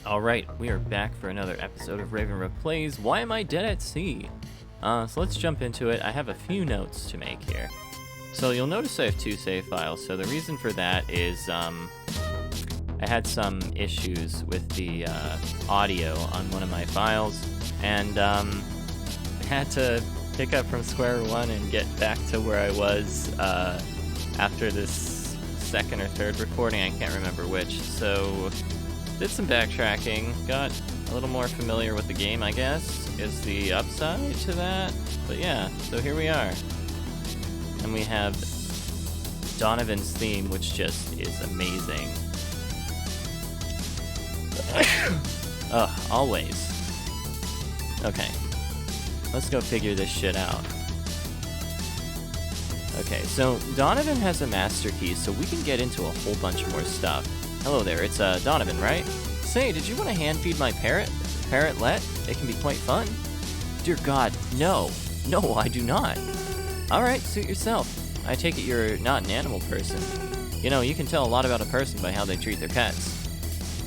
Alright, we are back for another episode of Ravenrook Plays Why Am I Dead at Sea? So let's jump into it. I have a few notes to make here. So you'll notice I have two save files. So the reason for that is I had some issues with the audio on one of my files, and I had to pick up from square one and get back to where I was after this second or third recording. I can't remember which. So did some backtracking, got a little more familiar with the game, I guess, is the upside to that. But yeah, so here we are. And we have Donovan's theme, which just is amazing. Ugh, always. Okay, let's go figure this shit out. Okay, so Donovan has a master key, so we can get into a whole bunch more stuff. Hello there, it's Donovan, right? Say, did you want to hand feed my parrot? Parrotlet? It can be quite fun. Dear God, no. No, I do not. Alright, suit yourself. I take it you're not an animal person. You know, you can tell a lot about a person by how they treat their pets.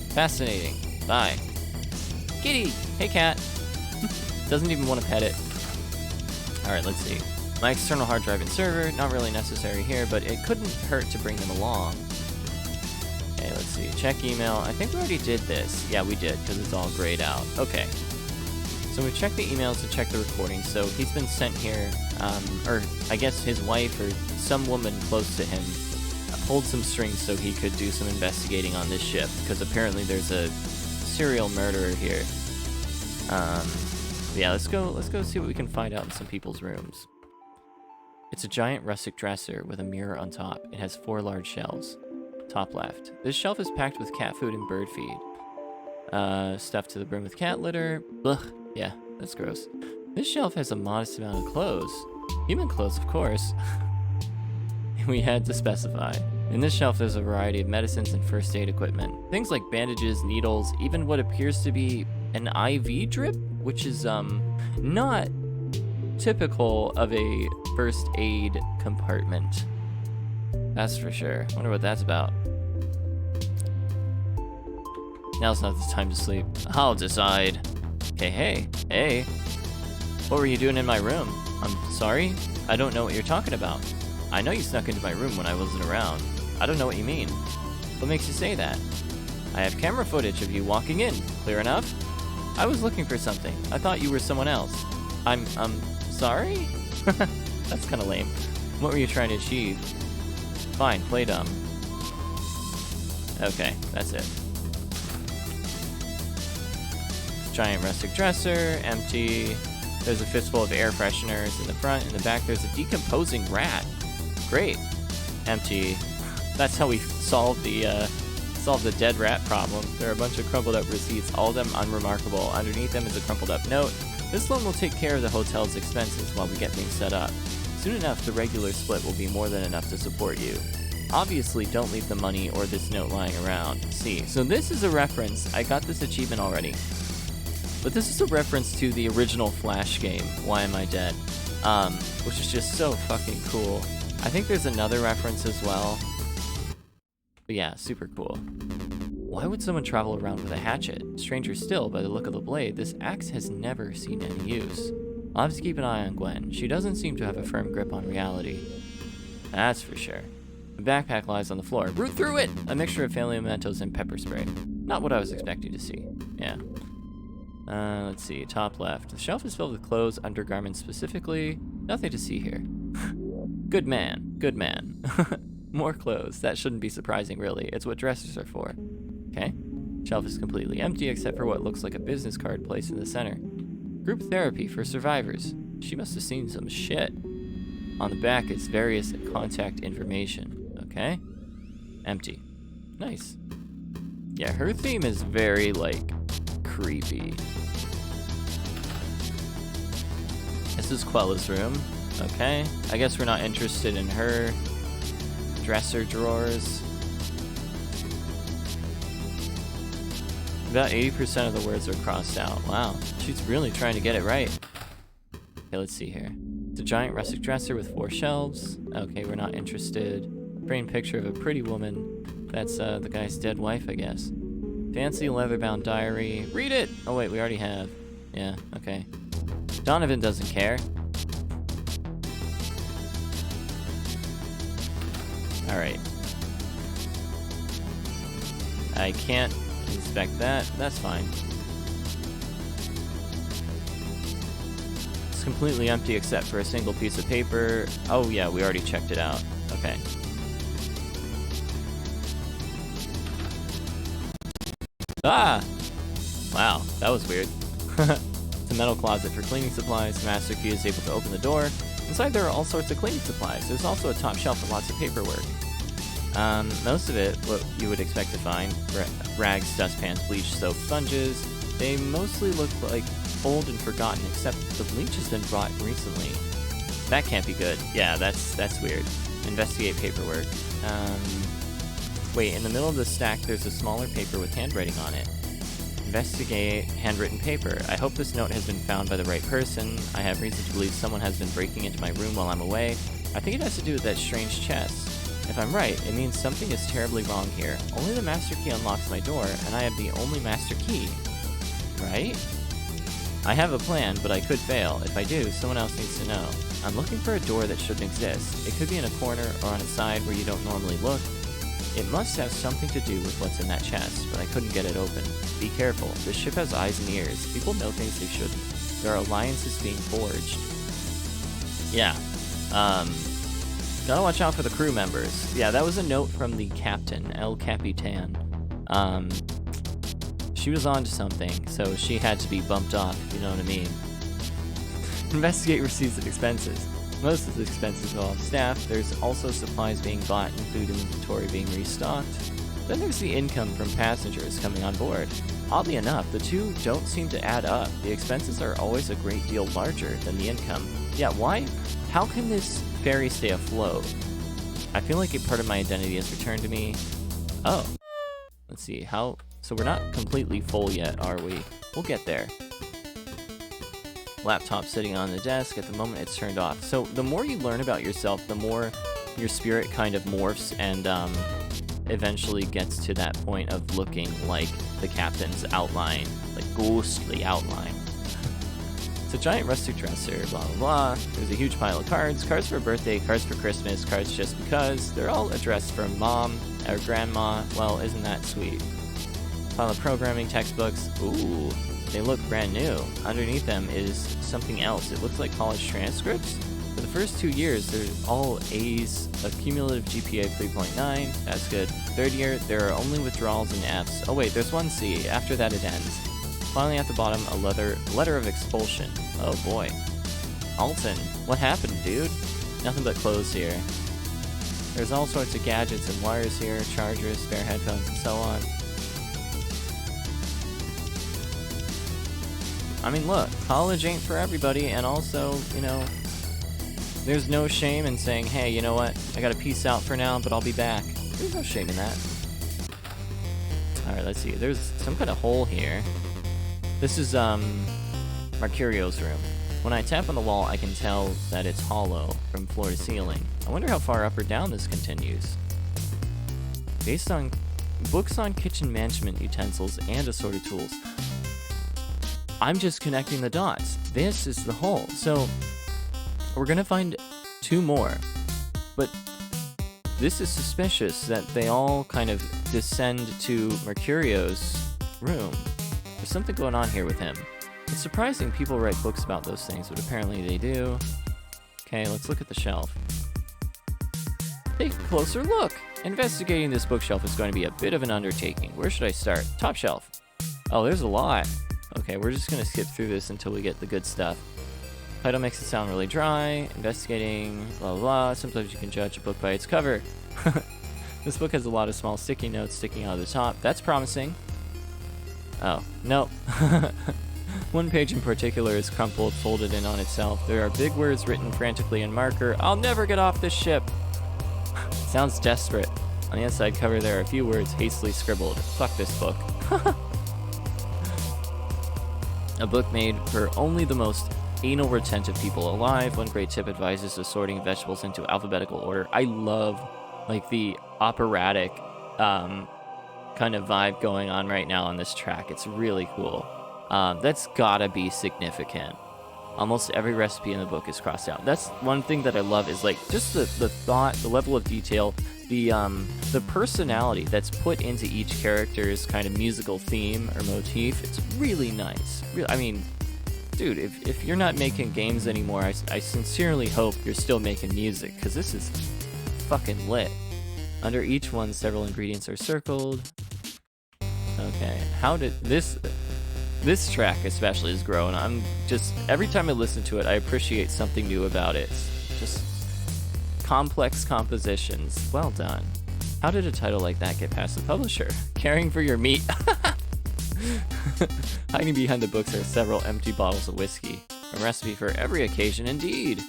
Fascinating. Bye. Kitty! Hey, cat. Doesn't even want to pet it. Alright, let's see. My external hard drive and server, not really necessary here, but it couldn't hurt to bring them along. Okay, let's see. Check email. I think we already did this. Yeah, we did, because it's all grayed out. Okay. So we checked the emails to check the recording. So he's been sent here, or I guess his wife or some woman close to him pulled some strings so he could do some investigating on this ship, because apparently there's a serial murderer here. Yeah, let's go see what we can find out in some people's rooms. It's a giant rustic dresser with a mirror on top. It has 4 large shelves. Top left. This shelf is packed with cat food and bird feed. Stuffed to the brim with cat litter. Ugh, yeah, that's gross. This shelf has a modest amount of clothes. Human clothes, of course. We had to specify. In this shelf there's a variety of medicines and first aid equipment. Things like bandages, needles, even what appears to be an IV drip, which is not typical of a first aid compartment. That's for sure. Wonder what that's about. Now's not the time to sleep. I'll decide. Okay, hey. What were you doing in my room? I'm sorry? I don't know what you're talking about. I know you snuck into my room when I wasn't around. I don't know what you mean. What makes you say that? I have camera footage of you walking in. Clear enough? I was looking for something. I thought you were someone else. I'm sorry? That's kind of lame. What were you trying to achieve? Fine, play dumb. Okay, that's it. Giant rustic dresser, empty. There's a fistful of air fresheners in the front. In the back, there's a decomposing rat. Great. Empty. That's how we solved the dead rat problem. There are a bunch of crumpled up receipts, all of them unremarkable. Underneath them is a crumpled up note. This loan will take care of the hotel's expenses while we get things set up. Soon enough, the regular split will be more than enough to support you. Obviously, don't leave the money or this note lying around. See, so this is a reference. I got this achievement already. But this is a reference to the original Flash game, Why Am I Dead? Which is just so fucking cool. I think there's another reference as well. But yeah, super cool. Why would someone travel around with a hatchet? Stranger still, by the look of the blade, this axe has never seen any use. I'll have to keep an eye on Gwen. She doesn't seem to have a firm grip on reality. That's for sure. The backpack lies on the floor. Root through it! A mixture of family mementos and pepper spray. Not what I was expecting to see. Yeah. Let's see. Top left. The shelf is filled with clothes, undergarments specifically. Nothing to see here. Good man. Good man. More clothes. That shouldn't be surprising, really. It's what dressers are for. Okay. Shelf is completely empty except for what looks like a business card placed in the center. Group therapy for survivors. She must have seen some shit. On the back is various contact information. Okay. Empty. Nice. Yeah, her theme is very, like, creepy. This is Quella's room. Okay. I guess we're not interested in her dresser drawers. About 80% of the words are crossed out. Wow, she's really trying to get it right. Okay, let's see here. It's a giant rustic dresser with 4 shelves. Okay, we're not interested. Framed picture of a pretty woman. That's the guy's dead wife, I guess. Fancy leather-bound diary. Read it! Oh wait, we already have. Yeah, okay. Donovan doesn't care. Alright. I can't inspect that. That's fine. It's completely empty except for a single piece of paper. Oh yeah, we already checked it out. Okay. Ah! Wow, that was weird. It's a metal closet for cleaning supplies. The master key is able to open the door. Inside there are all sorts of cleaning supplies. There's also a top shelf with lots of paperwork. Most of it, what you would expect to find, rags, dustpans, bleach, soap, sponges. They mostly look like old and forgotten, except the bleach has been brought recently. That can't be good. Yeah, that's weird. Investigate paperwork. Wait, in the middle of the stack there's a smaller paper with handwriting on it. Investigate handwritten paper. I hope this note has been found by the right person. I have reason to believe someone has been breaking into my room while I'm away. I think it has to do with that strange chest. If I'm right, it means something is terribly wrong here. Only the master key unlocks my door, and I have the only master key. Right? I have a plan, but I could fail. If I do, someone else needs to know. I'm looking for a door that shouldn't exist. It could be in a corner or on a side where you don't normally look. It must have something to do with what's in that chest, but I couldn't get it open. Be careful. This ship has eyes and ears. People know things they shouldn't. There are alliances being forged. Yeah. Gotta watch out for the crew members. Yeah, that was a note from the captain, El Capitan. She was on to something, so she had to be bumped off, you know what I mean. Investigate receipts and expenses. Most of the expenses involve staff. There's also supplies being bought and food inventory being restocked. Then there's the income from passengers coming on board. Oddly enough, the two don't seem to add up. The expenses are always a great deal larger than the income. Yeah, why? How can this ferry stay afloat? I feel like a part of my identity has returned to me. Oh. Let's see, how... So we're not completely full yet, are we? We'll get there. Laptop sitting on the desk. At the moment, it's turned off. So the more you learn about yourself, the more your spirit kind of morphs and eventually gets to that point of looking like the captain's outline, like ghostly outline. It's a giant rustic dresser, blah, blah, blah. There's a huge pile of cards. Cards for birthday, cards for Christmas, cards just because. They're all addressed from mom or grandma. Well, isn't that sweet? Pile of programming textbooks. Ooh, they look brand new. Underneath them is something else. It looks like college transcripts. For the first 2 years, they're all A's, a cumulative GPA 3.9. That's good. Third year, there are only withdrawals and F's. Oh wait, there's one C. After that, it ends. Finally, at the bottom, a letter of expulsion. Oh boy. Alton, what happened, dude? Nothing but clothes here. There's all sorts of gadgets and wires here, chargers, spare headphones, and so on. I mean, look, college ain't for everybody, and also, you know, there's no shame in saying, hey, you know what, I gotta peace out for now, but I'll be back. There's no shame in that. Alright, let's see. There's some kind of hole here. This is, Mercurio's room. When I tap on the wall, I can tell that it's hollow from floor to ceiling. I wonder how far up or down this continues. Based on books on kitchen management utensils and assorted tools. I'm just connecting the dots. This is the hole. So, we're gonna find 2 more. But this is suspicious that they all kind of descend to Mercurio's room. There's something going on here with him. It's surprising people write books about those things, but apparently they do. Okay, let's look at the shelf. Take a closer look. Investigating this bookshelf is going to be a bit of an undertaking. Where should I start? Top shelf. Oh, there's a lot. Okay, we're just gonna skip through this until we get the good stuff. Title makes it sound really dry. Investigating, blah, blah, blah. Sometimes you can judge a book by its cover. This book has a lot of small sticky notes sticking out of the top. That's promising. Oh, nope. One page in particular is crumpled, folded in on itself. There are big words written frantically in marker. I'll never get off this ship. Sounds desperate. On the inside cover, there are a few words hastily scribbled. Fuck this book. A book made for only the most anal retentive people alive. One great tip advises assorting vegetables into alphabetical order. I love, like, the operatic, kind kind of vibe going on right now on this track. It's really cool. That's gotta be significant. Almost every recipe in the book is crossed out. That's one thing that I love is like just the thought, the level of detail, the personality that's put into each character's kind of musical theme or motif. It's really nice. I mean, dude, if you're not making games anymore, I sincerely hope you're still making music, because this is fucking lit. Under each one, several ingredients are circled. Okay, how did this track especially is growing. I'm just, every time I listen to it, I appreciate something new about it. It's just complex compositions. Well done. How did a title like that get past the publisher? Caring for your meat. Hiding behind the books are several empty bottles of whiskey. A recipe for every occasion, indeed.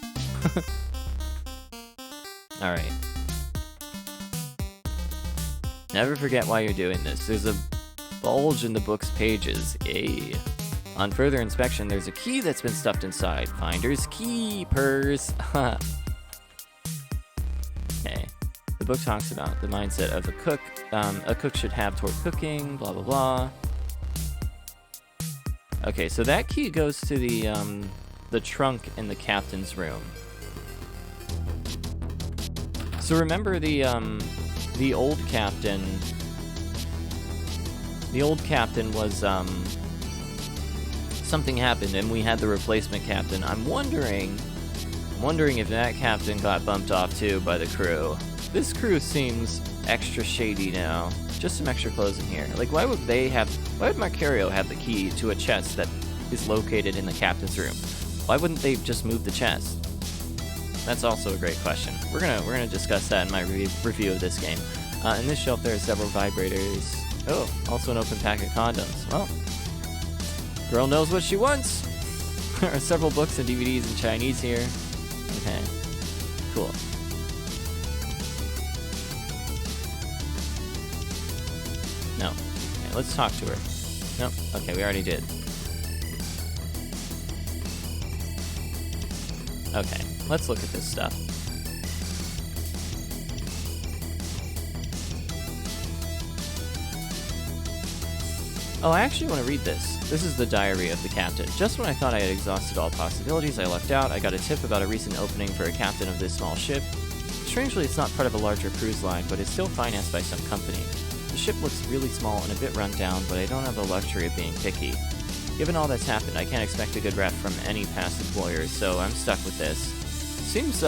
Alright. Never forget why you're doing this. There's a bulge in the book's pages. Ayy. On further inspection, there's a key that's been stuffed inside. Finders keepers. Okay. The book talks about the mindset of a cook. A cook should have toward cooking. Blah blah blah. Okay, so that key goes to the trunk in the captain's room. So remember the old captain. The old captain was, something happened and we had the replacement captain. I'm wondering if that captain got bumped off too by the crew. This crew seems extra shady now. Just some extra clothes in here. Like, why would Marcario have the key to a chest that is located in the captain's room? Why wouldn't they just move the chest? That's also a great question. We're gonna discuss that in my review of this game. In this shelf there are several vibrators. Oh, also an open pack of condoms. Well, girl knows what she wants. There are several books and DVDs in Chinese here. Okay, cool. No. Okay, let's talk to her. Nope. Okay, we already did. Okay, let's look at this stuff. Oh, I actually want to read this. This is the diary of the captain. Just when I thought I had exhausted all possibilities, I lucked out. I got a tip about a recent opening for a captain of this small ship. Strangely, it's not part of a larger cruise line, but it's still financed by some company. The ship looks really small and a bit run down, but I don't have the luxury of being picky. Given all that's happened, I can't expect a good ref from any past employers, so I'm stuck with this. Seems,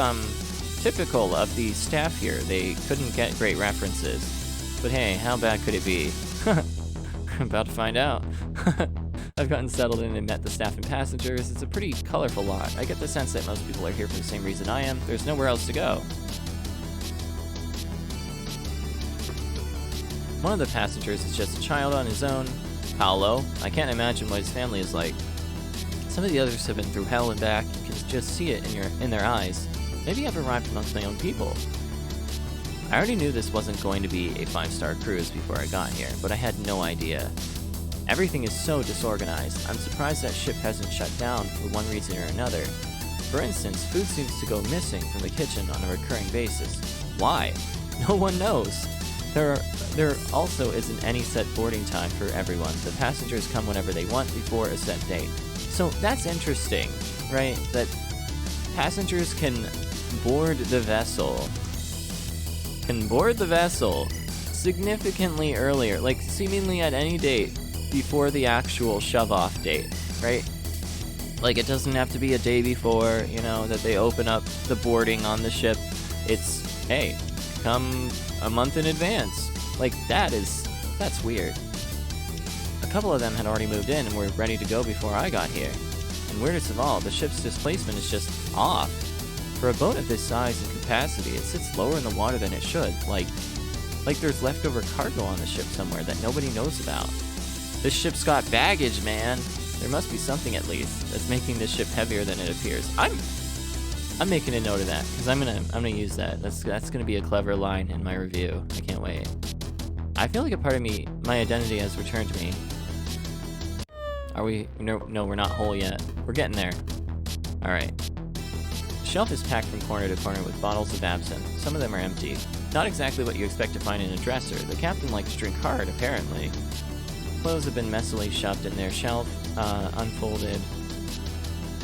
typical of the staff here. They couldn't get great references. But hey, how bad could it be? I'm about to find out. I've gotten settled in and met the staff and passengers. It's a pretty colorful lot. I get the sense that most people are here for the same reason I am. There's nowhere else to go. One of the passengers is just a child on his own, Paolo. I can't imagine what his family is like. Some of the others have been through hell and back. You can just see it in their eyes. Maybe I've arrived amongst my own people. I already knew this wasn't going to be a 5-star cruise before I got here, but I had no idea. Everything is so disorganized. I'm surprised that ship hasn't shut down for one reason or another. For instance, food seems to go missing from the kitchen on a recurring basis. Why? No one knows. There also isn't any set boarding time for everyone. The passengers come whenever they want before a set date. So that's interesting, right? That passengers can board the vessel significantly earlier, like seemingly at any date before the actual shove-off date, right? Like, it doesn't have to be a day before, you know, that they open up the boarding on the ship. It's, hey, come a month in advance. Like, that's weird. A couple of them had already moved in and were ready to go before I got here. And weirdest of all, the ship's displacement is just off. For a boat of this size and capacity, it sits lower in the water than it should, like there's leftover cargo on the ship somewhere that nobody knows about. This ship's got baggage, man. There must be something at least that's making this ship heavier than it appears. I'm making a note of that because I'm gonna use that. That's gonna be a clever line in my review. I can't wait. I feel like a part of me, my identity has returned to me. Are we? No, we're not whole yet. We're getting there. All right. The shelf is packed from corner to corner with bottles of absinthe. Some of them are empty. Not exactly what you expect to find in a dresser. The captain likes to drink hard, apparently. Clothes have been messily shoved in their shelf, unfolded.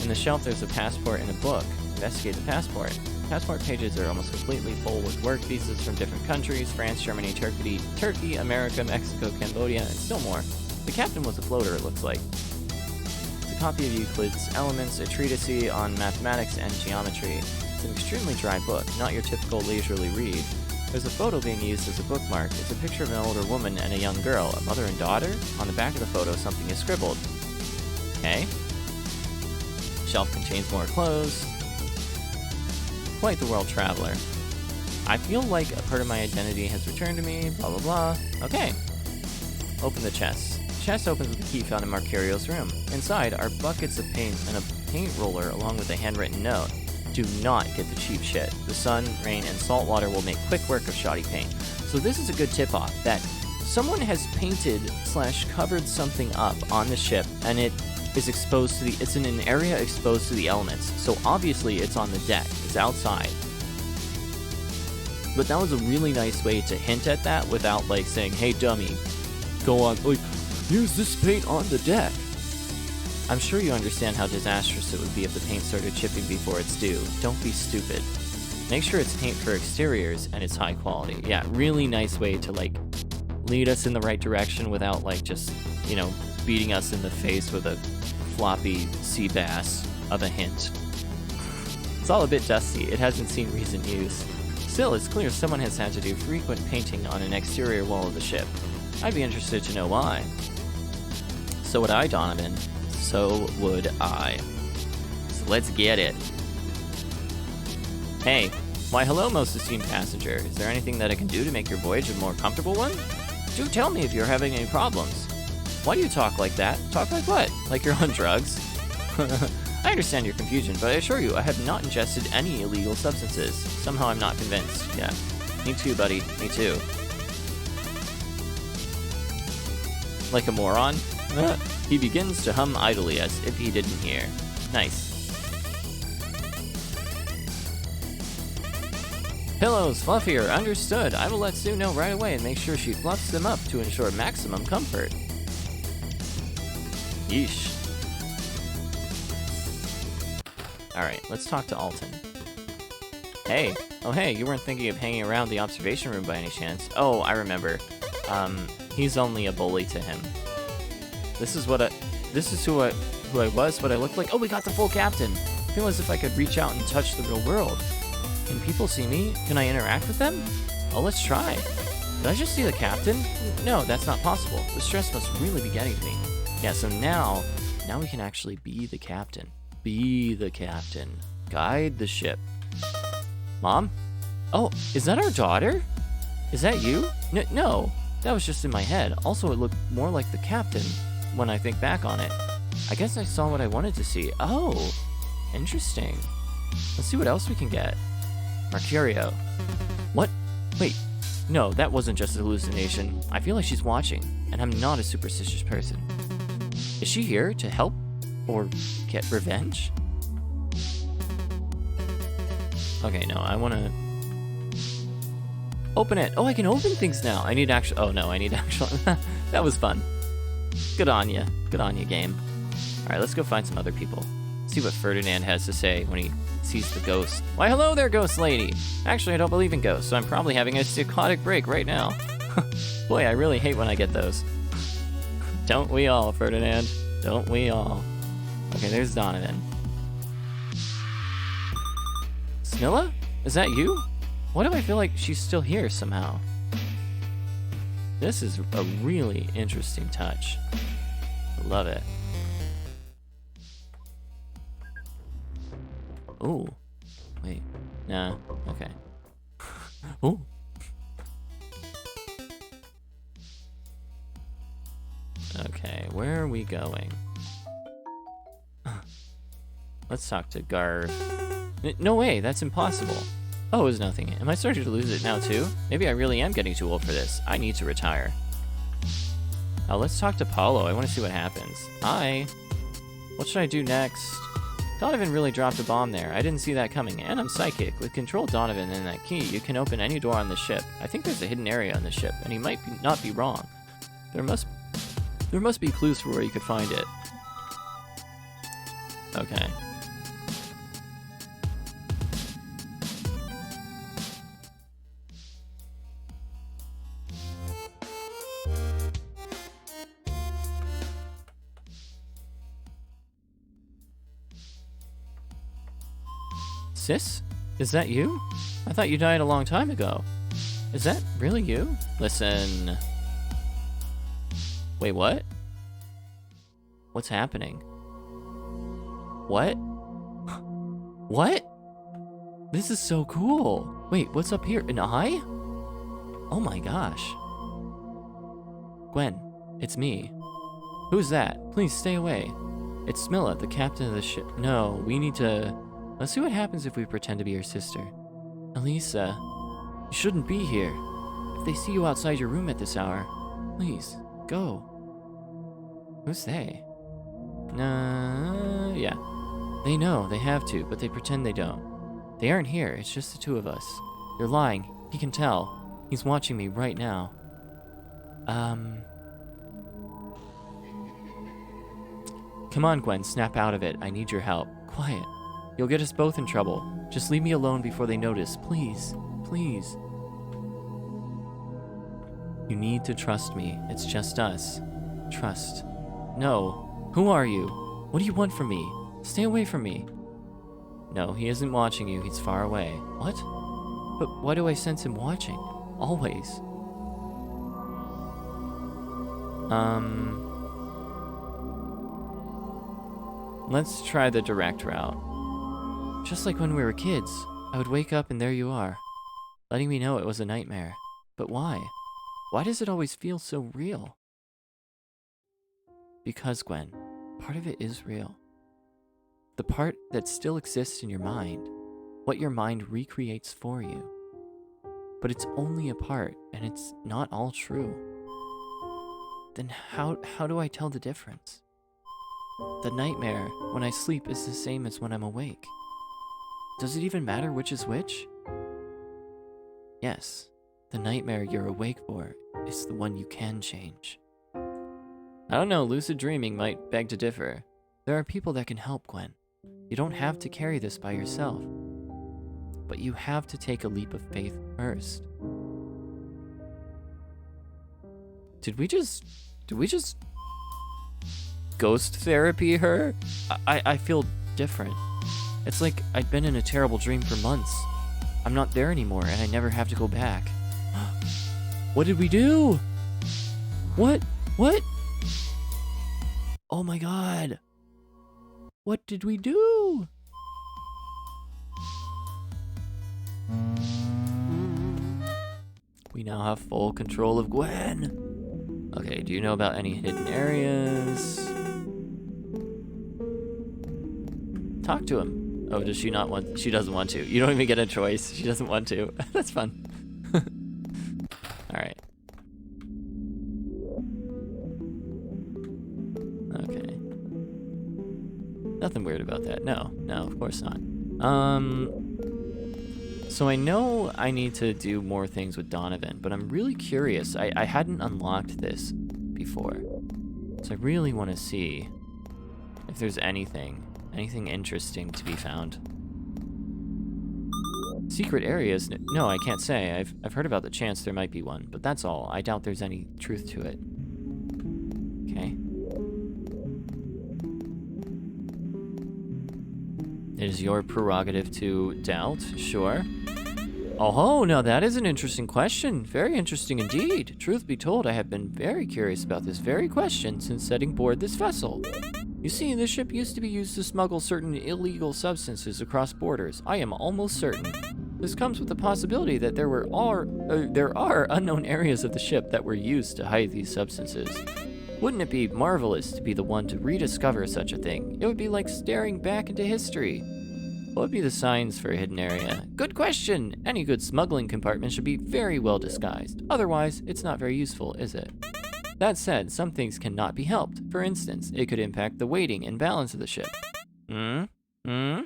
In the shelf, there's a passport and a book. Investigate the passport. Passport pages are almost completely full with work visas from different countries: France, Germany, Turkey, America, Mexico, Cambodia, and still more. The captain was a floater, it looks like. It's a copy of Euclid's Elements, a treatise on mathematics and geometry. It's an extremely dry book, not your typical leisurely read. There's a photo being used as a bookmark. It's a picture of an older woman and a young girl, a mother and daughter. On the back of the photo, something is scribbled. Okay. Shelf contains more clothes. Quite the world traveler. I feel like a part of my identity has returned to me, blah blah blah. Okay. Open the chest. The chest opens with a key found in Mercurio's room. Inside are buckets of paint and a paint roller along with a handwritten note. Do not get the cheap shit. The sun, rain, and salt water will make quick work of shoddy paint. So this is a good tip-off that someone has painted / covered something up on the ship, and it is exposed to it's in an area exposed to the elements. So obviously it's on the deck. It's outside. But that was a really nice way to hint at that without like saying, hey dummy, go on, like, use this paint on the deck. I'm sure you understand how disastrous it would be if the paint started chipping before it's due. Don't be stupid. Make sure it's paint for exteriors and it's high quality. Yeah, really nice way to like lead us in the right direction without like just, you know, beating us in the face with a floppy sea bass of a hint. It's all a bit dusty. It hasn't seen recent use. Still, it's clear someone has had to do frequent painting on an exterior wall of the ship. I'd be interested to know why. So would I, Donovan. So would I. So let's get it. Hey. Why hello, most esteemed passenger. Is there anything that I can do to make your voyage a more comfortable one? Do tell me if you're having any problems. Why do you talk like that? Talk like what? Like you're on drugs? I understand your confusion, but I assure you I have not ingested any illegal substances. Somehow I'm not convinced. Yeah. Me too, buddy. Me too. Like a moron? He begins to hum idly as if he didn't hear. Nice. Pillows, fluffier, understood. I will let Sue know right away and make sure she fluffs them up to ensure maximum comfort. Yeesh. Alright, let's talk to Alton. Hey. Oh hey, you weren't thinking of hanging around the observation room by any chance? Oh, I remember. He's only a bully to him. This is who I was, what I looked like. Oh, we got the full captain. I feel as if I could reach out and touch the real world. Can people see me? Can I interact with them? Oh, let's try. Did I just see the captain? No, that's not possible. The stress must really be getting to me. Yeah, so now we can actually be the captain. Be the captain. Guide the ship. Mom? Oh, is that our daughter? Is that you? No, that was just in my head. Also, it looked more like the captain when I think back on it. I guess I saw what I wanted to see. Oh, interesting. Let's see what else we can get. Mercurio. What? Wait, no, that wasn't just a hallucination. I feel like she's watching, and I'm not a superstitious person. Is she here to help or get revenge? Okay, no, I want to open it. Oh, I can open things now. I need actual. Oh no, I need actual. That was fun. Good on you. Good on you, game. All right, let's go find some other people. See what Ferdinand has to say when he sees the ghost. Why, hello there, ghost lady. Actually, I don't believe in ghosts, so I'm probably having a psychotic break right now. Boy, I really hate when I get those. Don't we all, Ferdinand? Don't we all? Okay, there's Donovan. Smilla? Is that you? Why do I feel like she's still here somehow? This is a really interesting touch. I love it. Ooh. Wait. Nah. Okay. Ooh. Okay, where are we going? Let's talk to Garv. No way, that's impossible. Oh, it was nothing. Am I starting to lose it now too? Maybe I really am getting too old for this. I need to retire. Let's talk to Paulo. I want to see what happens. Hi. What should I do next? Donovan really dropped a bomb there. I didn't see that coming, and I'm psychic. With Control Donovan and that key, you can open any door on the ship. I think there's a hidden area on the ship, and he might not be wrong. There must be clues for where you could find it. Okay. Sis? Is that you? I thought you died a long time ago. Is that really you? Listen. Wait, what? What's happening? What? What? This is so cool. Wait, what's up here? An eye? Oh my gosh. Gwen, it's me. Who's that? Please stay away. It's Smilla, the captain of the ship. No, we need to... Let's see what happens if we pretend to be your sister. Elisa, you shouldn't be here. If they see you outside your room at this hour, please, go. Who's they? Yeah. They know, they have to, but they pretend they don't. They aren't here, it's just the two of us. You're lying, he can tell. He's watching me right now. Come on, Gwen, snap out of it. I need your help. Quiet. You'll get us both in trouble. Just leave me alone before they notice, please. Please. You need to trust me. It's just us. Trust. No. Who are you? What do you want from me? Stay away from me. No, he isn't watching you. He's far away. What? But why do I sense him watching? Always. Let's try the direct route. Just like when we were kids, I would wake up and there you are, letting me know it was a nightmare. But why? Why does it always feel so real? Because, Gwen, part of it is real. The part that still exists in your mind, what your mind recreates for you. But it's only a part, and it's not all true. Then how do I tell the difference? The nightmare when I sleep is the same as when I'm awake. Does it even matter which is which? Yes, the nightmare you're awake for is the one you can change. I don't know, lucid dreaming might beg to differ. There are people that can help, Gwen. You don't have to carry this by yourself. But you have to take a leap of faith first. Did we just ghost therapy her? I feel different. It's like I'd been in a terrible dream for months. I'm not there anymore, and I never have to go back. What did we do? What? Oh my god. What did we do? We now have full control of Gwen. Okay, do you know about any hidden areas? Talk to him. Oh, does she not want? She doesn't want to. You don't even get a choice. She doesn't want to. That's fun. All right. Okay. Nothing weird about that. No, of course not. So I know I need to do more things with Donovan, but I'm really curious. I hadn't unlocked this before, so I really want to see if there's anything interesting to be found. Secret areas? No, I can't say. I've heard about the chance there might be one, but that's all. I doubt there's any truth to it. Okay. It is your prerogative to doubt, sure. Oh, now that is an interesting question. Very interesting indeed. Truth be told, I have been very curious about this very question since setting board this vessel. You see, this ship used to be used to smuggle certain illegal substances across borders. I am almost certain. This comes with the possibility that there are unknown areas of the ship that were used to hide these substances. Wouldn't it be marvelous to be the one to rediscover such a thing? It would be like staring back into history. What would be the signs for a hidden area? Good question! Any good smuggling compartment should be very well disguised. Otherwise, it's not very useful, is it? That said, some things cannot be helped. For instance, it could impact the weighting and balance of the ship. Hmm?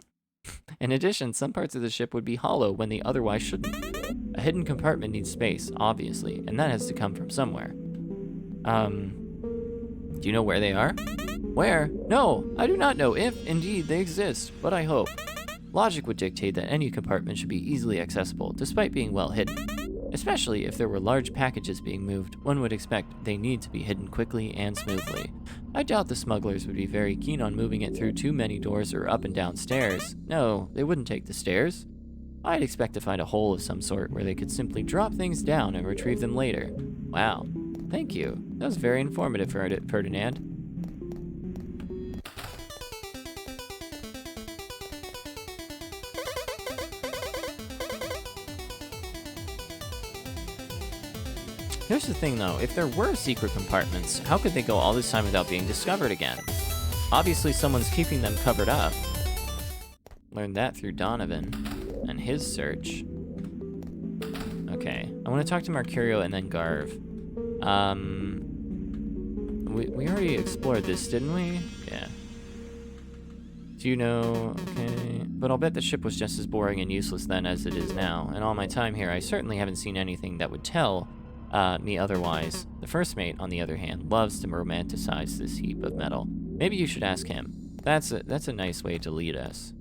In addition, some parts of the ship would be hollow when they otherwise shouldn't. A hidden compartment needs space, obviously, and that has to come from somewhere. Do you know where they are? Where? No, I do not know if, indeed, they exist, but I hope. Logic would dictate that any compartment should be easily accessible, despite being well hidden. Especially if there were large packages being moved, one would expect they need to be hidden quickly and smoothly. I doubt the smugglers would be very keen on moving it through too many doors or up and down stairs. No, they wouldn't take the stairs. I'd expect to find a hole of some sort where they could simply drop things down and retrieve them later. Wow. Thank you. That was very informative, Ferdinand. Here's the thing though, if there were secret compartments, how could they go all this time without being discovered again? Obviously someone's keeping them covered up. Learned that through Donovan and his search. Okay, I want to talk to Mercurio and then Garv. We already explored this, didn't we? Yeah. Do you know? Okay. But I'll bet the ship was just as boring and useless then as it is now. In all my time here, I certainly haven't seen anything that would tell me otherwise. The first mate, on the other hand, loves to romanticize this heap of metal. Maybe you should ask him. That's a nice way to lead us.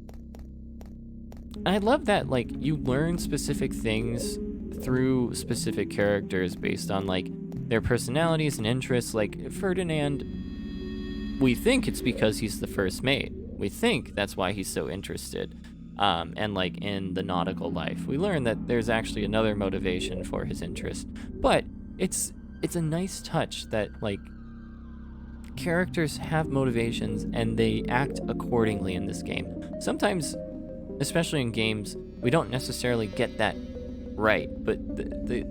I love that, like, you learn specific things through specific characters based on, like, their personalities and interests. Like, Ferdinand, we think it's because he's the first mate. We think that's why he's so interested. And, like, in the nautical life. We learn that there's actually another motivation for his interest. But it's a nice touch that, like, characters have motivations and they act accordingly in this game. Sometimes, especially in games, we don't necessarily get that right, but the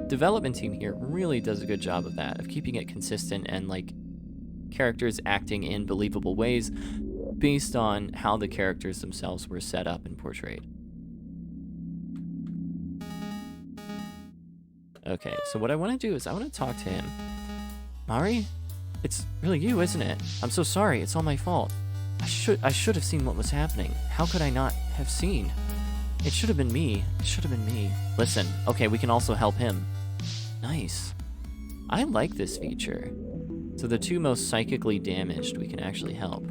development team here really does a good job of that, of keeping it consistent and, like, characters acting in believable ways based on how the characters themselves were set up and portrayed. Okay, so what I want to do is I want to talk to him. Mari? It's really you, isn't it? I'm so sorry, it's all my fault. I should have seen what was happening. How could I not have seen? It should have been me. It should have been me. Listen, okay, we can also help him. Nice. I like this feature. So the two most psychically damaged we can actually help.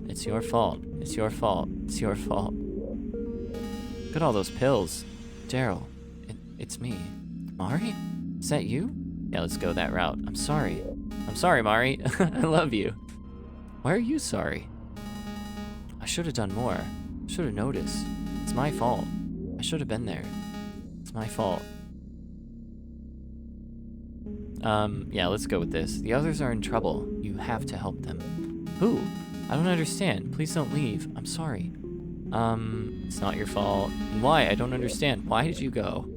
It's your fault. It's your fault. It's your fault. Look at all those pills. Daryl, it's me. Mari? Is that you? Yeah, let's go that route. I'm sorry. I'm sorry, Mari. I love you. Why are you sorry? I should have done more. I should have noticed. It's my fault. I should have been there. It's my fault. Yeah, let's go with this. The others are in trouble. You have to help them. Who? I don't understand. Please don't leave. I'm sorry. It's not your fault. And why? I don't understand. Why did you go?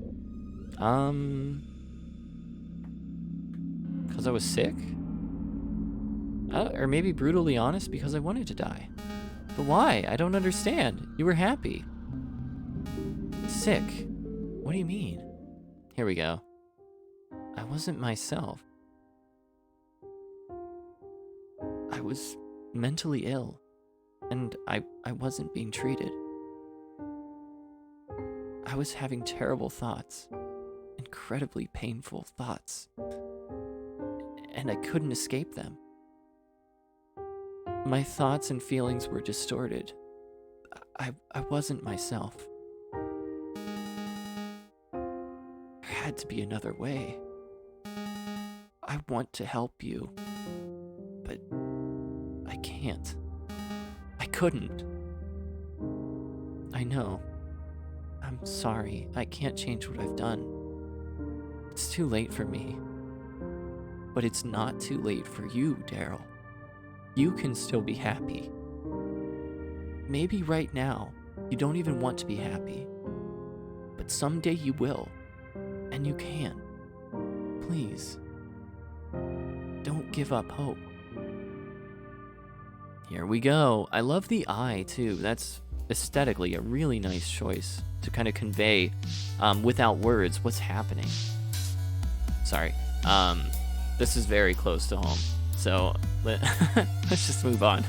Because I was sick? Or maybe brutally honest, because I wanted to die. But why? I don't understand. You were happy. Sick? What do you mean? Here we go. I wasn't myself. I was mentally ill, and I wasn't being treated. I was having terrible thoughts, incredibly painful thoughts, and I couldn't escape them. My thoughts and feelings were distorted. I wasn't myself. There had to be another way. I want to help you, but I can't. I couldn't. I know. I'm sorry. I can't change what I've done. It's too late for me. But it's not too late for you, Daryl. You can still be happy. Maybe right now, you don't even want to be happy. But someday you will. And you can. Please. Don't give up hope. Here we go. I love the eye, too. That's aesthetically a really nice choice to kind of convey, without words, what's happening. Sorry. This is very close to home. So, let's just move on.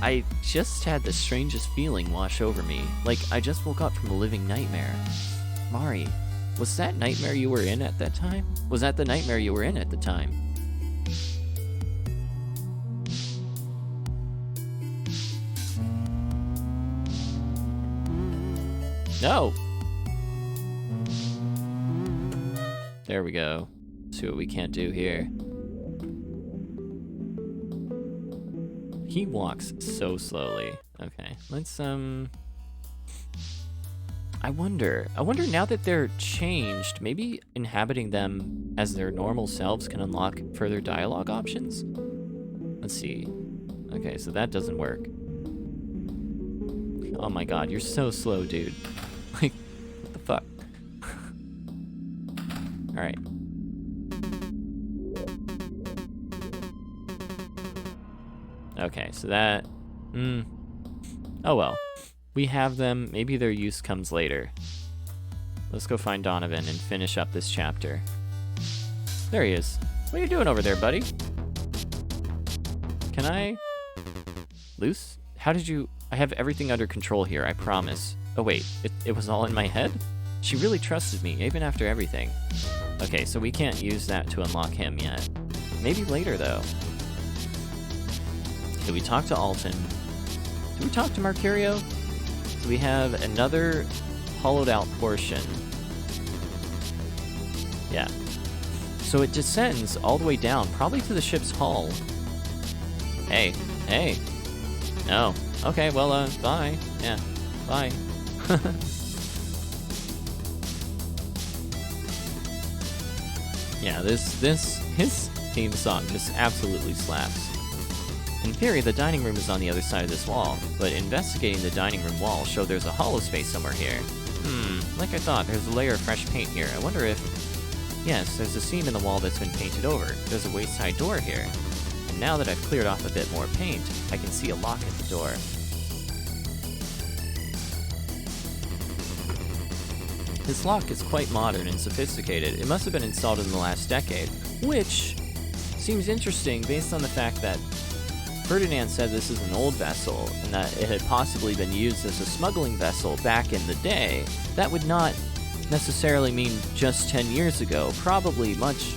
I just had the strangest feeling wash over me. Like, I just woke up from a living nightmare. Mari, was that nightmare you were in at that time? Was that the nightmare you were in at the time? No! There we go. See what we can't do here. He walks so slowly. Okay, let's, I wonder now that they're changed, maybe inhabiting them as their normal selves can unlock further dialogue options? Let's see. Okay, so that doesn't work. Oh my god, you're so slow, dude. Like, what the fuck? Alright. Okay, so that... Oh well. We have them. Maybe their use comes later. Let's go find Donovan and finish up this chapter. There he is. What are you doing over there, buddy? Can I... Loose? How did you... I have everything under control here, I promise. Oh wait, it was all in my head? She really trusted me, even after everything. Okay, so we can't use that to unlock him yet. Maybe later, though. Did we talk to Alton? Did we talk to Mercurio? So we have another hollowed out portion. Yeah. So it descends all the way down, probably to the ship's hull. Hey, hey. No. Okay, well, bye. Yeah, bye. Yeah, his theme song just absolutely slaps. In theory, the dining room is on the other side of this wall, but investigating the dining room wall showed there's a hollow space somewhere here. Like I thought, there's a layer of fresh paint here. I wonder if... Yes, there's a seam in the wall that's been painted over. There's a wayside door here. And now that I've cleared off a bit more paint, I can see a lock at the door. This lock is quite modern and sophisticated. It must have been installed in the last decade, which seems interesting based on the fact that Ferdinand said this is an old vessel and that it had possibly been used as a smuggling vessel back in the day. That would not necessarily mean just 10 years ago, probably much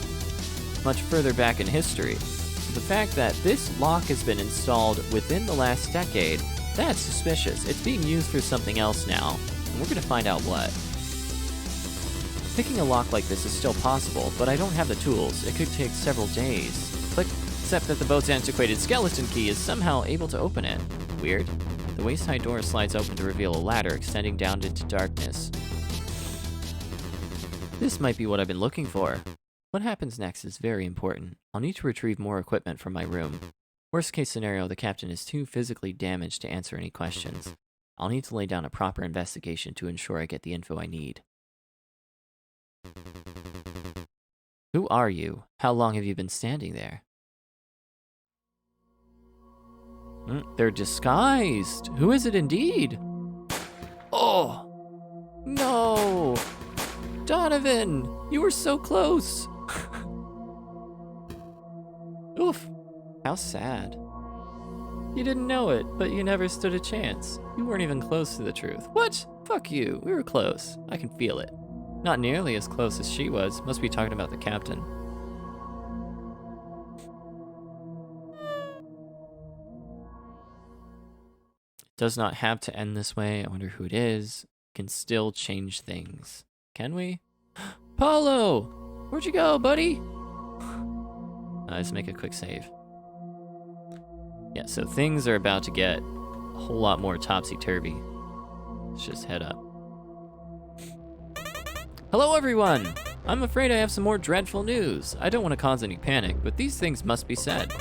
further back in history. The fact that this lock has been installed within the last decade, that's suspicious. It's being used for something else now, and we're going to find out what. Picking a lock like this is still possible, but I don't have the tools. It could take several days. Except that the boat's antiquated skeleton key is somehow able to open it. Weird. The wayside door slides open to reveal a ladder extending down into darkness. This might be what I've been looking for. What happens next is very important. I'll need to retrieve more equipment from my room. Worst case scenario, the captain is too physically damaged to answer any questions. I'll need to lay down a proper investigation to ensure I get the info I need. Who are you? How long have you been standing there? They're disguised. Who is it indeed? Oh, no. Donovan, you were so close. Oof, how sad. You didn't know it, but you never stood a chance. You weren't even close to the truth. What? Fuck you, we were close. I can feel it. Not nearly as close as she was. Must be talking about the captain. Does not have to end this way. I wonder who it is. Can still change things. Can we? Paulo! Where'd you go, buddy? Let's make a quick save. Yeah, so things are about to get a whole lot more topsy-turvy. Let's just head up. Hello, everyone! I'm afraid I have some more dreadful news. I don't want to cause any panic, but these things must be said.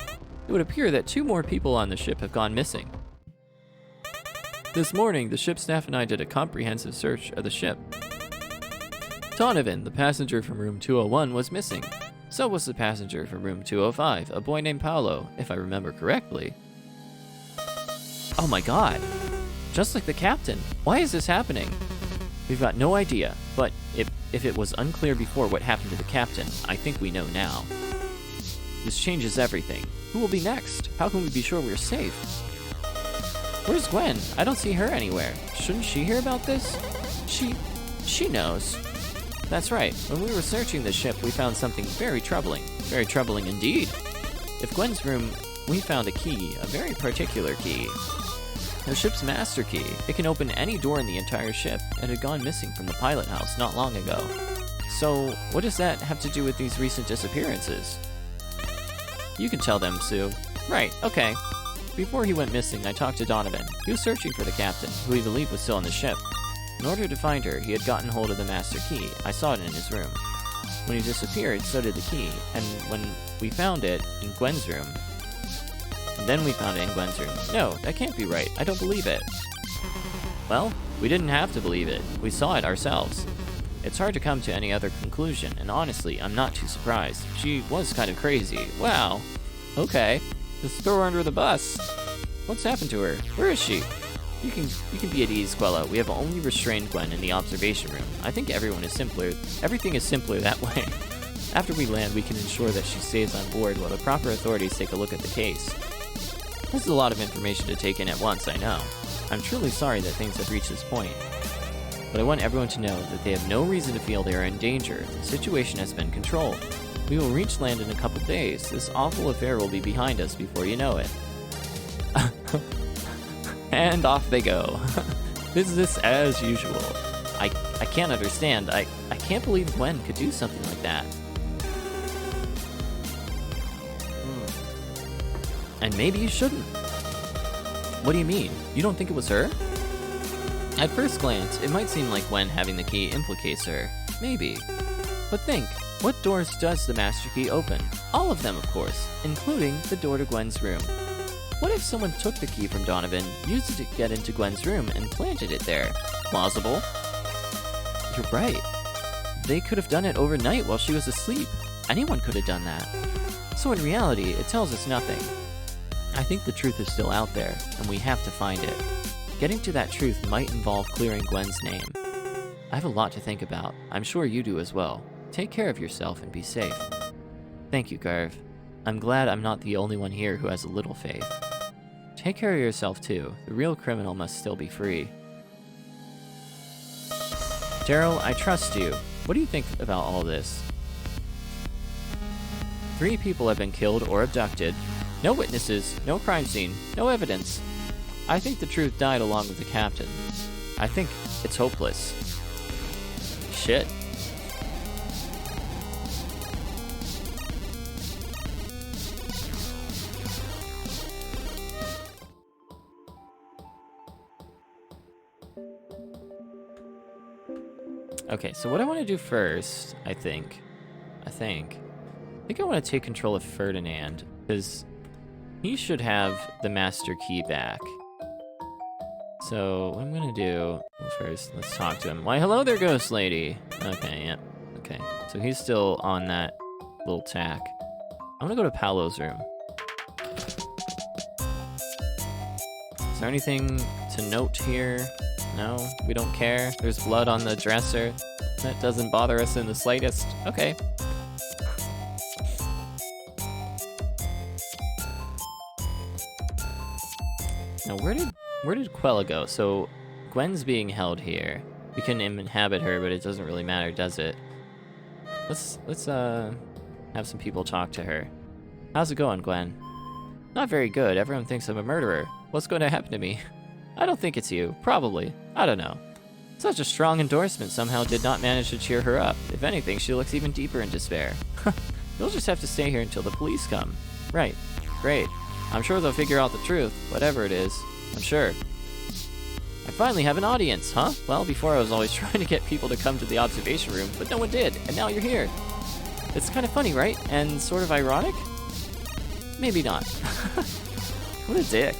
It would appear that 2 more people on the ship have gone missing. This morning, the ship staff and I did a comprehensive search of the ship. Donovan, the passenger from room 201, was missing. So was the passenger from room 205, a boy named Paulo, if I remember correctly. Oh my god! Just like the captain. Why is this happening? We've got no idea, but if it was unclear before what happened to the captain, I think we know now. This changes everything. Who will be next? How can we be sure we're safe? Where's Gwen? I don't see her anywhere. Shouldn't she hear about this? She knows. That's right. When we were searching the ship, we found something very troubling. Very troubling indeed. If Gwen's room, we found a key, a very particular key. The ship's master key. It can open any door in the entire ship. It had gone missing from the pilot house not long ago. So, what does that have to do with these recent disappearances? You can tell them, Sue. Right, okay. Before he went missing, I talked to Donovan. He was searching for the captain, who he believed was still on the ship. In order to find her, he had gotten hold of the master key. I saw it in his room. When he disappeared, so did the key, and when we found it in Gwen's room... And then we found it in Gwen's room. No, that can't be right. I don't believe it. Well, we didn't have to believe it. We saw it ourselves. It's hard to come to any other conclusion, and honestly, I'm not too surprised. She was kind of crazy. Wow. Okay. Just throw her under the bus. What's happened to her? Where is she? You can be at ease, Quella. We have only restrained Gwen in the observation room. I think everything is simpler that way. After we land, we can ensure that she stays on board while the proper authorities take a look at the case. This is a lot of information to take in at once, I know. I'm truly sorry that things have reached this point. But I want everyone to know that they have no reason to feel they are in danger. The situation has been controlled. We will reach land in a couple days. This awful affair will be behind us before you know it. And off they go. Business as usual. I can't understand. I can't believe Gwen could do something like that. And maybe you shouldn't. What do you mean? You don't think it was her? At first glance, it might seem like Gwen having the key implicates her. Maybe. But think, what doors does the master key open? All of them, of course, including the door to Gwen's room. What if someone took the key from Donovan, used it to get into Gwen's room, and planted it there? Plausible. You're right. They could have done it overnight while she was asleep. Anyone could have done that. So in reality, it tells us nothing. I think the truth is still out there, and we have to find it. Getting to that truth might involve clearing Gwen's name. I have a lot to think about. I'm sure you do as well. Take care of yourself and be safe. Thank you, Garv. I'm glad I'm not the only one here who has a little faith. Take care of yourself too. The real criminal must still be free. Daryl, I trust you. What do you think about all this? 3 people have been killed or abducted. No witnesses, no crime scene, no evidence. I think the truth died along with the captain. I think it's hopeless. Shit. Okay, so what I want to do first, I think I want to take control of Ferdinand, because he should have the master key back. So, what I'm going to do, first, let's talk to him. Why, hello there, ghost lady. Okay, yep. Okay, so he's still on that little tack. I'm going to go to Paolo's room. Is there anything to note here? No, we don't care. There's blood on the dresser. That doesn't bother us in the slightest. Okay. Now, where did Quella go? So, Gwen's being held here. We can inhabit her, but it doesn't really matter, does it? Let's have some people talk to her. How's it going, Gwen? Not very good. Everyone thinks I'm a murderer. What's going to happen to me? I don't think it's you. Probably. I don't know. Such a strong endorsement somehow did not manage to cheer her up. If anything, she looks even deeper in despair. You'll just have to stay here until the police come. Right. Great. I'm sure they'll figure out the truth, whatever it is. I'm sure. I finally have an audience, huh? Well, before I was always trying to get people to come to the observation room, but no one did, and now you're here. It's kind of funny, right? And sort of ironic? Maybe not. What a dick.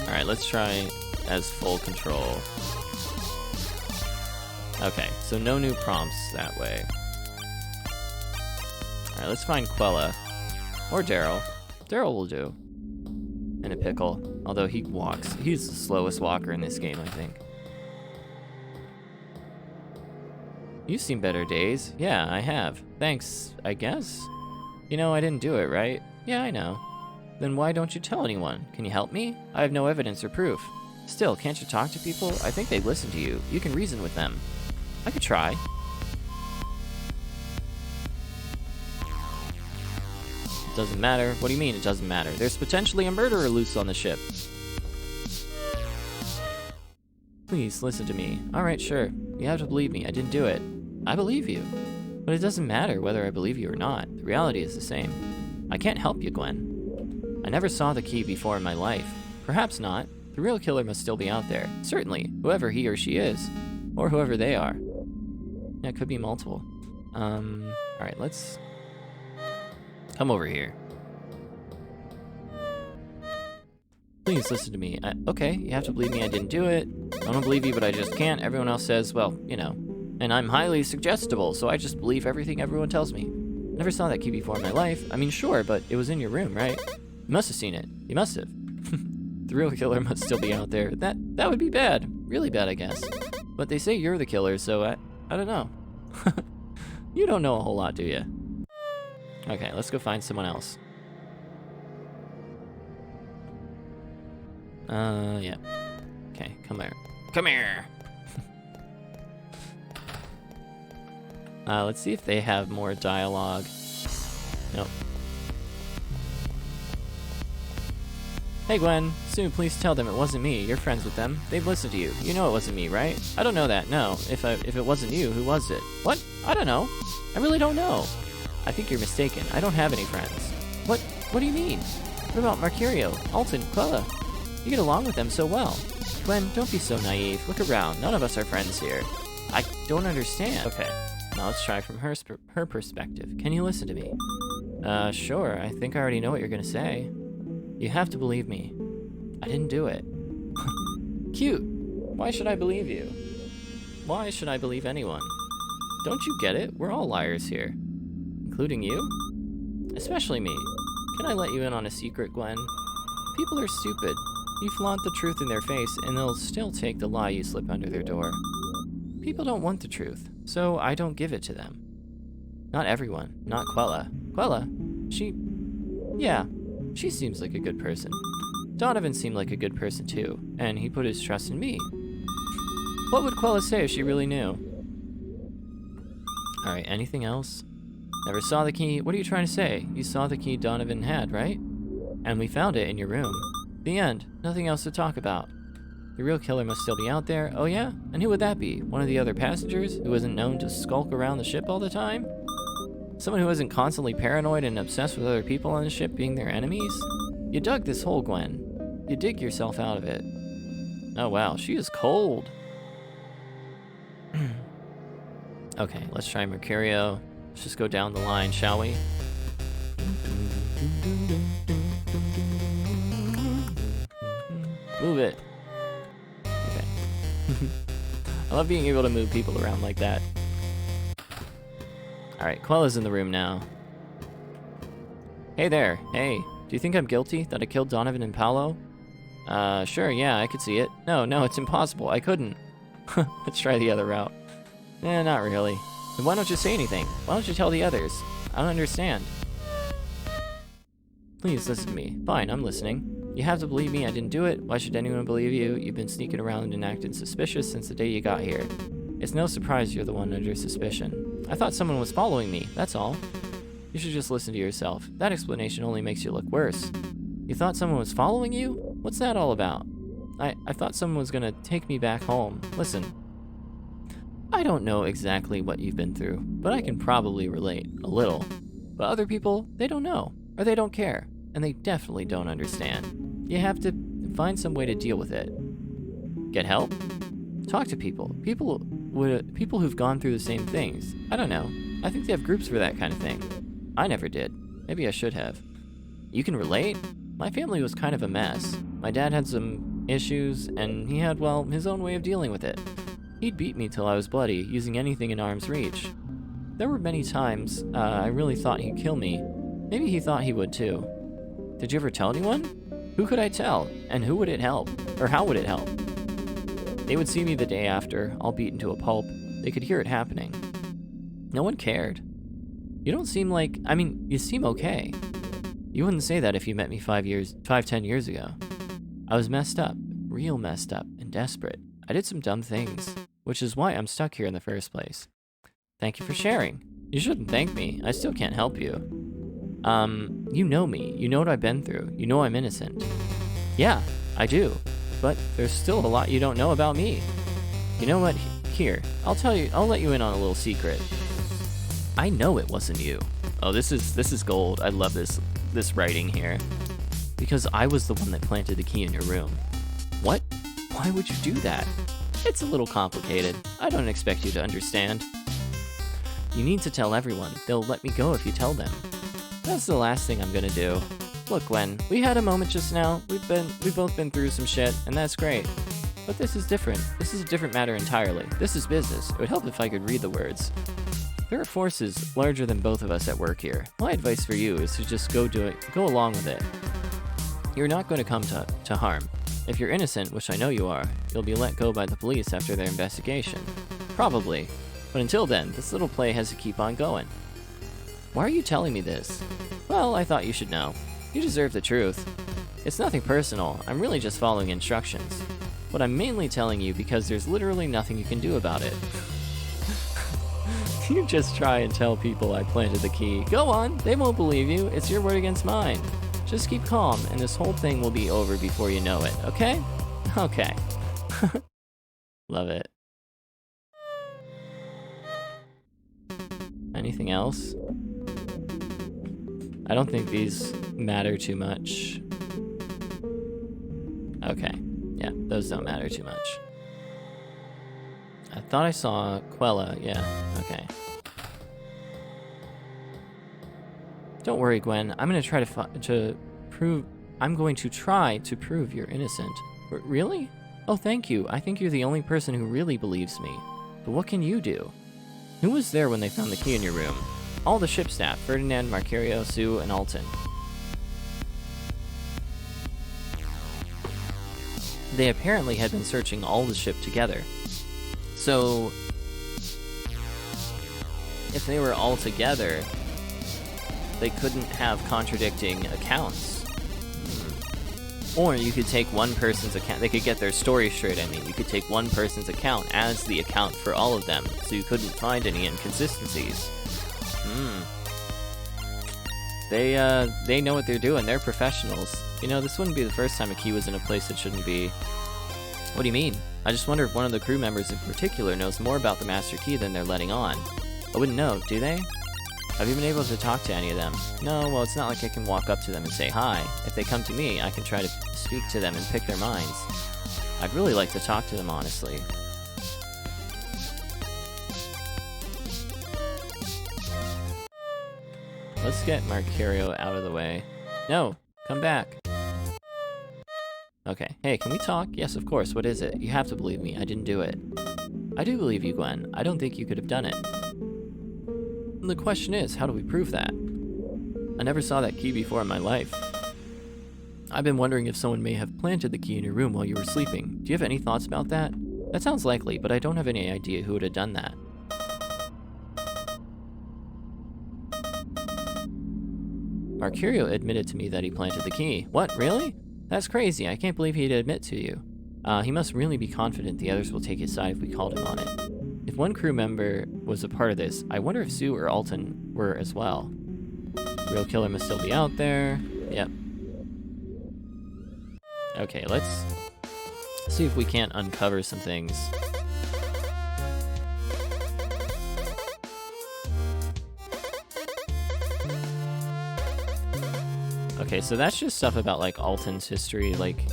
Alright, let's try as full control. Okay, so no new prompts that way. Alright, let's find Quella. Or Daryl. Daryl will do. In a pickle. Although he walks. He's the slowest walker in this game, I think. You've seen better days. Yeah, I have. Thanks, I guess. You know, I didn't do it, right? Yeah, I know. Then why don't you tell anyone? Can you help me? I have no evidence or proof. Still, can't you talk to people? I think they'd listen to you. You can reason with them. I could try. It doesn't matter. What do you mean it doesn't matter? There's potentially a murderer loose on the ship. Please, listen to me. Alright, sure. You have to believe me. I didn't do it. I believe you. But it doesn't matter whether I believe you or not. The reality is the same. I can't help you, Gwen. I never saw the key before in my life. Perhaps not. The real killer must still be out there. Certainly, whoever he or she is. Or whoever they are. Yeah, it could be multiple. Alright, let's come over here. Please listen to me. Okay, you have to believe me, I didn't do it. I don't believe you, but I just can't. Everyone else says, well, you know. And I'm highly suggestible, so I just believe everything everyone tells me. Never saw that key before in my life. I mean, sure, but it was in your room, right? You must have seen it. You must have. The real killer must still be out there. That would be bad. Really bad, I guess. But they say you're the killer, so I don't know. You don't know a whole lot, do you? Okay, let's go find someone else. Yeah. Okay, come here. Come here! Let's see if they have more dialogue. Nope. Hey Gwen, soon please tell them it wasn't me. You're friends with them. They've listened to you. You know it wasn't me, right? I don't know that, no. If it wasn't you, who was it? What? I don't know. I really don't know. I think you're mistaken. I don't have any friends. What do you mean? What about Mercurio, Alton, Quella? You get along with them so well. Gwen, don't be so naive. Look around. None of us are friends here. I don't understand. Okay, now let's try from her perspective. Can you listen to me? Sure. I think I already know what you're gonna say. You have to believe me. I didn't do it. Cute. Why should I believe you? Why should I believe anyone? Don't you get it? We're all liars here. Including you? Especially me. Can I let you in on a secret, Gwen? People are stupid. You flaunt the truth in their face, and they'll still take the lie you slip under their door. People don't want the truth, so I don't give it to them. Not everyone. Not Quella. Quella? Yeah, she seems like a good person. Donovan seemed like a good person too, and he put his trust in me. What would Quella say if she really knew? Alright, anything else? Never saw the key. What are you trying to say? You saw the key Donovan had, right? And we found it in your room. The end. Nothing else to talk about. The real killer must still be out there. Oh yeah? And who would that be? One of the other passengers who isn't known to skulk around the ship all the time? Someone who isn't constantly paranoid and obsessed with other people on the ship being their enemies? You dug this hole, Gwen. You dig yourself out of it. Oh wow, she is cold. Okay, let's try Mercurio. Let's just go down the line, shall we? Move it. Okay. I love being able to move people around like that. Alright, Quella's in the room now. Hey there. Hey. Do you think I'm guilty that I killed Donovan and Paolo? Sure, yeah, I could see it. No, it's impossible. I couldn't. Let's try the other route. Not really. Then why don't you say anything? Why don't you tell the others? I don't understand. Please listen to me. Fine, I'm listening. You have to believe me, I didn't do it. Why should anyone believe you? You've been sneaking around and acting suspicious since the day you got here. It's no surprise you're the one under suspicion. I thought someone was following me, that's all. You should just listen to yourself. That explanation only makes you look worse. You thought someone was following you? What's that all about? I thought someone was gonna take me back home. Listen. I don't know exactly what you've been through, but I can probably relate, a little. But other people, they don't know, or they don't care, and they definitely don't understand. You have to find some way to deal with it. Get help? Talk to people. People who've gone through the same things. I don't know. I think they have groups for that kind of thing. I never did. Maybe I should have. You can relate? My family was kind of a mess. My dad had some issues, and he had, well, his own way of dealing with it. He'd beat me till I was bloody, using anything in arm's reach. There were many times I really thought he'd kill me. Maybe he thought he would too. Did you ever tell anyone? Who could I tell? And who would it help? Or how would it help? They would see me the day after, all beaten to a pulp. They could hear it happening. No one cared. You don't seem like... I mean, you seem okay. You wouldn't say that if you met me 10 years ago. I was messed up, real messed up, and desperate. I did some dumb things, which is why I'm stuck here in the first place. Thank you for sharing. You shouldn't thank me. I still can't help you. You know me. You know what I've been through. You know I'm innocent. Yeah, I do. But there's still a lot you don't know about me. You know what? Here, I'll let you in on a little secret. I know it wasn't you. Oh, this is gold. I love this writing here. Because I was the one that planted the key in your room. What? Why would you do that? It's a little complicated. I don't expect you to understand. You need to tell everyone. They'll let me go if you tell them. That's the last thing I'm gonna do. Look, Gwen, we had a moment just now. We've both been through some shit, and that's great. But this is different. This is a different matter entirely. This is business. It would help if I could read the words. There are forces larger than both of us at work here. My advice for you is to just go along with it. You're not going to come to harm. If you're innocent, which I know you are, you'll be let go by the police after their investigation. Probably. But until then, this little play has to keep on going. Why are you telling me this? Well, I thought you should know. You deserve the truth. It's nothing personal. I'm really just following instructions. But I'm mainly telling you because there's literally nothing you can do about it. You just try and tell people I planted the key. Go on, they won't believe you. It's your word against mine. Just keep calm, and this whole thing will be over before you know it, okay? Okay. Love it. Anything else? I don't think these matter too much. Okay. Yeah, those don't matter too much. I thought I saw Quella. Yeah, okay. Don't worry, Gwen. I'm going to try to prove you're innocent. Really? Oh, thank you. I think you're the only person who really believes me. But what can you do? Who was there when they found the key in your room? All the ship staff. Ferdinand, Marcario, Sue, and Alton. They apparently had been searching all the ship together. So, if they were all together, they couldn't have contradicting accounts. Or you could take one person's account. They could get their story straight, I mean. You could take one person's account as the account for all of them, so you couldn't find any inconsistencies. They know what they're doing. They're professionals. You know, this wouldn't be the first time a key was in a place it shouldn't be. What do you mean? I just wonder if one of the crew members in particular knows more about the master key than they're letting on. I wouldn't know, do they? Have you been able to talk to any of them? No, well, it's not like I can walk up to them and say hi. If they come to me, I can try to speak to them and pick their minds. I'd really like to talk to them, honestly. Let's get Marcario out of the way. No, come back. Okay, hey, can we talk? Yes, of course, what is it? You have to believe me, I didn't do it. I do believe you, Gwen. I don't think you could have done it. The question is, how do we prove that? I never saw that key before in my life. I've been wondering if someone may have planted the key in your room while you were sleeping. Do you have any thoughts about that? That sounds likely, but I don't have any idea who would have done that. Marcario admitted to me that he planted the key. What, really? That's crazy. I can't believe he'd admit to you. He must really be confident the others will take his side if we called him on it. If one crew member was a part of this, I wonder if Sue or Alton were as well. Real killer must still be out there. Yep. Okay, let's see if we can't uncover some things. Okay, so that's just stuff about, like, Alton's history, like...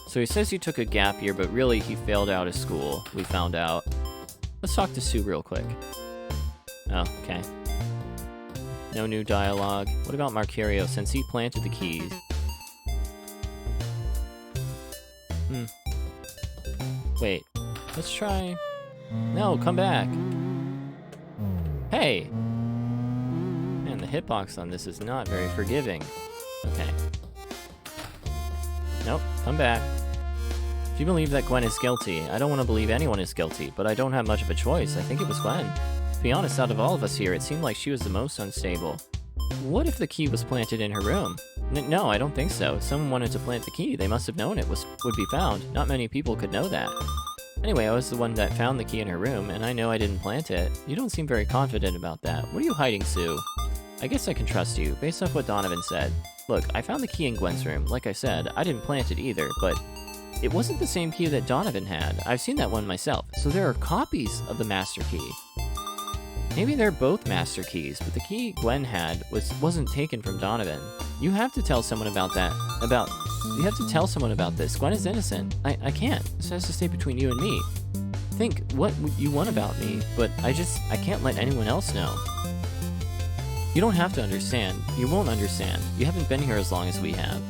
So he says he took a gap year, but really he failed out of school, we found out. Let's talk to Sue real quick. Oh, okay. No new dialogue. What about Marcario, since he planted the keys? Wait, let's try... No, come back! Hey! Man, the hitbox on this is not very forgiving. Okay. Nope, come back. If you believe that Gwen is guilty, I don't want to believe anyone is guilty, but I don't have much of a choice. I think it was Gwen. To be honest, out of all of us here, it seemed like she was the most unstable. What if the key was planted in her room? No, I don't think so. If someone wanted to plant the key, they must have known it would be found. Not many people could know that. Anyway, I was the one that found the key in her room, and I know I didn't plant it. You don't seem very confident about that. What are you hiding, Sue? I guess I can trust you, based off what Donovan said. Look, I found the key in Gwen's room. Like I said, I didn't plant it either, but it wasn't the same key that Donovan had. I've seen that one myself, so there are copies of the master key. Maybe they're both master keys, but the key Gwen had wasn't taken from Donovan. You have to tell someone about that. You have to tell someone about this. Gwen is innocent. I can't. This has to stay between you and me. Think what you want about me, but I can't let anyone else know. You don't have to understand. You won't understand. You haven't been here as long as we have.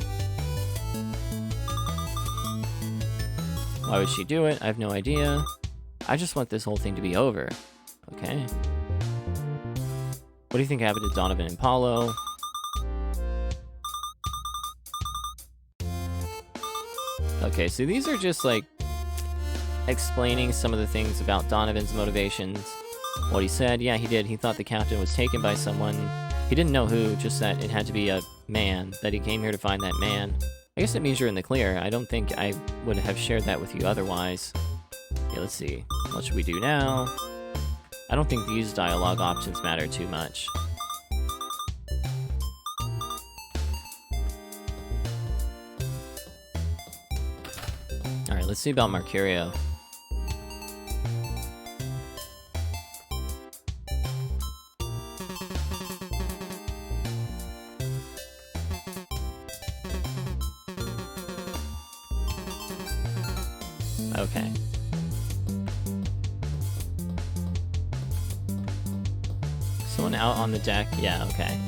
Why would she do it? I have no idea. I just want this whole thing to be over. Okay. What do you think happened to Donovan and Paulo? Okay, so these are just like explaining some of the things about Donovan's motivations. What he said, yeah, he did. He thought the captain was taken by someone. He didn't know who, just that it had to be a man, that he came here to find that man. I guess that means you're in the clear. I don't think I would have shared that with you otherwise. Okay, let's see. What should we do now? I don't think these dialogue options matter too much. Alright, let's see about Mercurio. Okay. Someone out on the deck? Yeah, okay.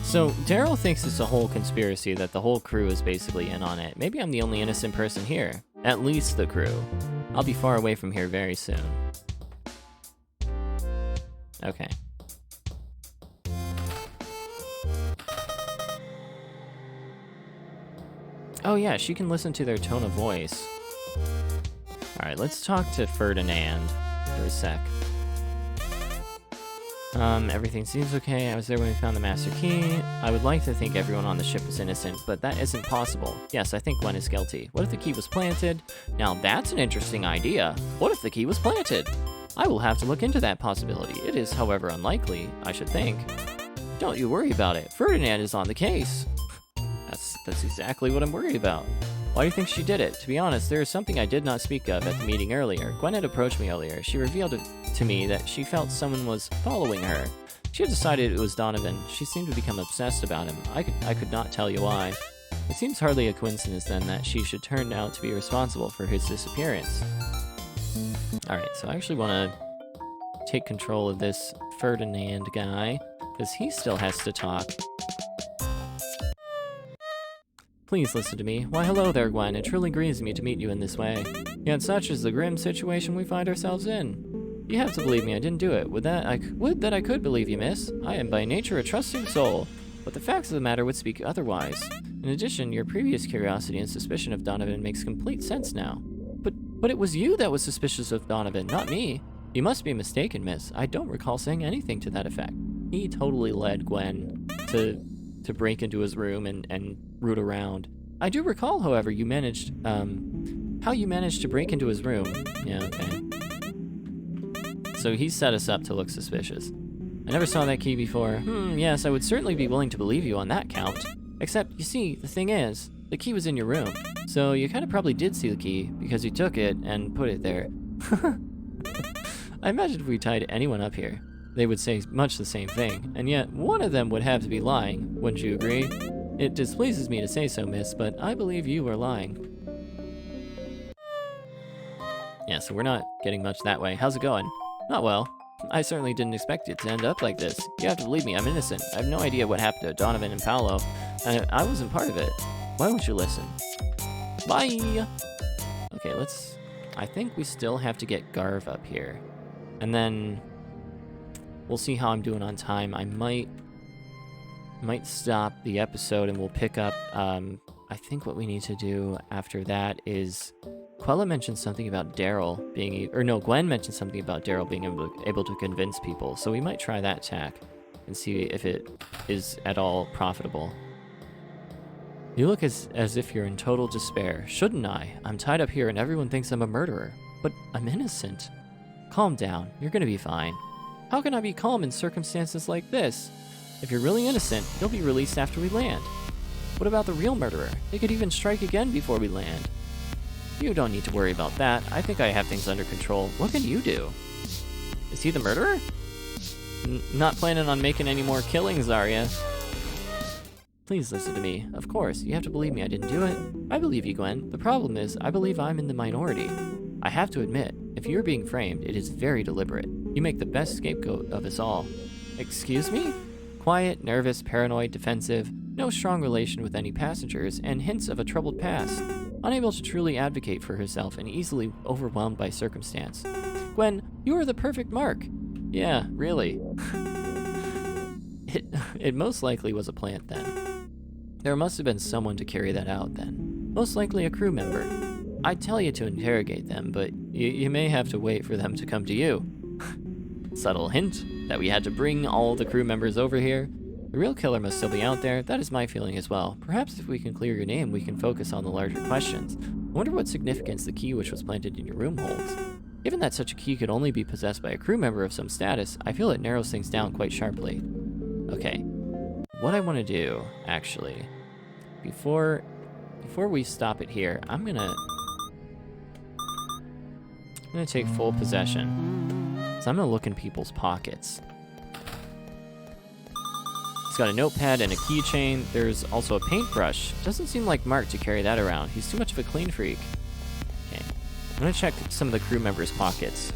So, Daryl thinks it's a whole conspiracy, that the whole crew is basically in on it. Maybe I'm the only innocent person here. At least the crew. I'll be far away from here very soon. Okay. Oh yeah, she can listen to their tone of voice. Alright, let's talk to Ferdinand for a sec. Everything seems okay. I was there when we found the master key. I would like to think everyone on the ship is innocent, but that isn't possible. Yes, I think Gwen is guilty. What if the key was planted? Now that's an interesting idea. What if the key was planted? I will have to look into that possibility. It is, however, unlikely, I should think. Don't you worry about it. Ferdinand is on the case. That's exactly what I'm worried about. Why do you think she did it? To be honest, there is something I did not speak of at the meeting earlier. Gwen had approached me earlier. She revealed to me that she felt someone was following her. She had decided it was Donovan. She seemed to become obsessed about him. I could not tell you why. It seems hardly a coincidence then that she should turn out to be responsible for his disappearance. Alright, so I actually want to take control of this Ferdinand guy, because he still has to talk. Please listen to me. Why, hello there, Gwen. It truly grieves me to meet you in this way. Yet such is the grim situation we find ourselves in. You have to believe me, I didn't do it. Would that I could believe you, miss. I am by nature a trusting soul, but the facts of the matter would speak otherwise. In addition, your previous curiosity and suspicion of Donovan makes complete sense now. But it was you that was suspicious of Donovan, not me. You must be mistaken, miss. I don't recall saying anything to that effect. He totally led Gwen to break into his room and root around. I do recall, however, how you managed to break into his room. Yeah, okay. So he set us up to look suspicious. I never saw that key before. Yes, I would certainly be willing to believe you on that count. Except, you see, the thing is, the key was in your room. So you kind of probably did see the key, because you took it and put it there. I imagine if we tied anyone up here, they would say much the same thing, and yet one of them would have to be lying, wouldn't you agree? It displeases me to say so, miss, but I believe you are lying. Yeah, so we're not getting much that way. How's it going? Not well. I certainly didn't expect it to end up like this. You have to believe me, I'm innocent. I have no idea what happened to Donovan and Paulo, and I wasn't part of it. Why won't you listen? Bye! Okay, I think we still have to get Garv up here. And then we'll see how I'm doing on time. I might stop the episode and we'll pick up, I think what we need to do after that is Quella mentioned something about Daryl being, or no, Gwen mentioned something about Daryl being able to convince people, so we might try that tack and see if it is at all profitable. You look as if you're in total despair. Shouldn't I? I'm tied up here and everyone thinks I'm a murderer. But I'm innocent. Calm down. You're gonna be fine. How can I be calm in circumstances like this? If you're really innocent, you'll be released after we land. What about the real murderer? They could even strike again before we land. You don't need to worry about that. I think I have things under control. What can you do? Is he the murderer? Not planning on making any more killings, are ya? Please listen to me. Of course, you have to believe me I didn't do it. I believe you, Gwen. The problem is, I believe I'm in the minority. I have to admit, if you're being framed, it is very deliberate. You make the best scapegoat of us all. Excuse me? Quiet, nervous, paranoid, defensive, no strong relation with any passengers, and hints of a troubled past. Unable to truly advocate for herself and easily overwhelmed by circumstance. Gwen, you are the perfect mark. Yeah, really. It most likely was a plant then. There must have been someone to carry that out then. Most likely a crew member. I'd tell you to interrogate them, but you may have to wait for them to come to you. Subtle hint that we had to bring all the crew members over here. The real killer must still be out there. That is my feeling as well. Perhaps if we can clear your name, we can focus on the larger questions. I wonder what significance the key which was planted in your room holds. Given that such a key could only be possessed by a crew member of some status, I feel it narrows things down quite sharply. Okay, what I want to do, actually, before we stop it here, I'm gonna take full possession. So I'm gonna look in people's pockets. He's got a notepad and a keychain. There's also a paintbrush. Doesn't seem like Mark to carry that around. He's too much of a clean freak. Okay, I'm gonna check some of the crew members' pockets.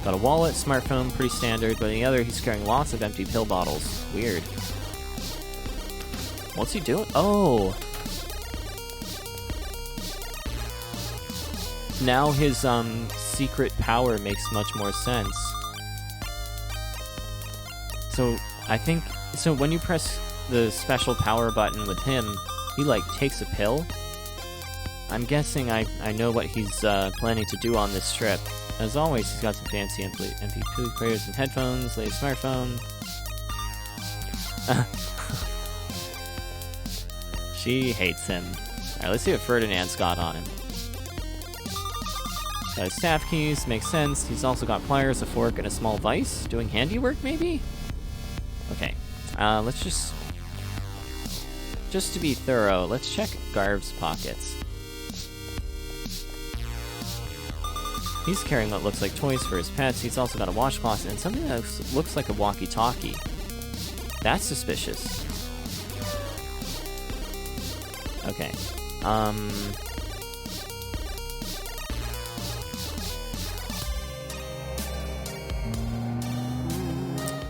Got a wallet, smartphone, pretty standard, but on the other, he's carrying lots of empty pill bottles. Weird. What's he doing? Oh! Now his, secret power makes much more sense. So, I think... So when you press the special power button with him, he, like, takes a pill? I'm guessing I know what he's, planning to do on this trip. As always, he's got some fancy MP3 players and headphones, latest smartphone. She hates him. Alright, let's see what Ferdinand's got on him. Got his staff keys, makes sense. He's also got pliers, a fork, and a small vise. Doing handiwork, maybe? Okay. Let's just to be thorough, let's check Garv's pockets. He's carrying what looks like toys for his pets. He's also got a washcloth and something that looks like a walkie-talkie. That's suspicious. Okay.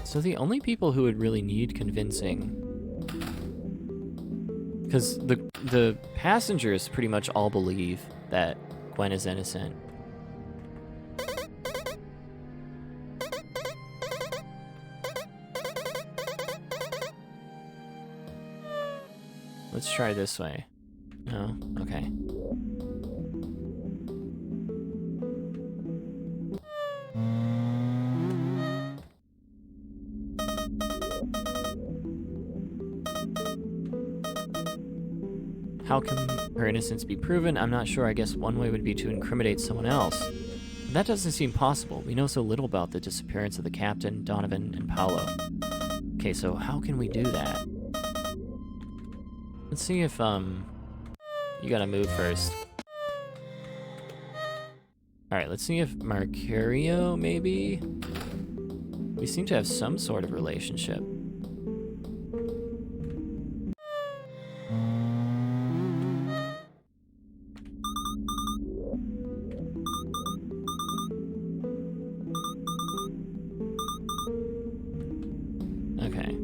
So the only people who would really need convincing... Because the passengers pretty much all believe that Gwen is innocent. Let's try this way. No? Okay. How can her innocence be proven? I'm not sure. I guess one way would be to incriminate someone else. But that doesn't seem possible. We know so little about the disappearance of the captain, Donovan, and Paolo. Okay, so how can we do that? Let's see if, you gotta move first. Alright, let's see if Mercurio, maybe? We seem to have some sort of relationship. Okay.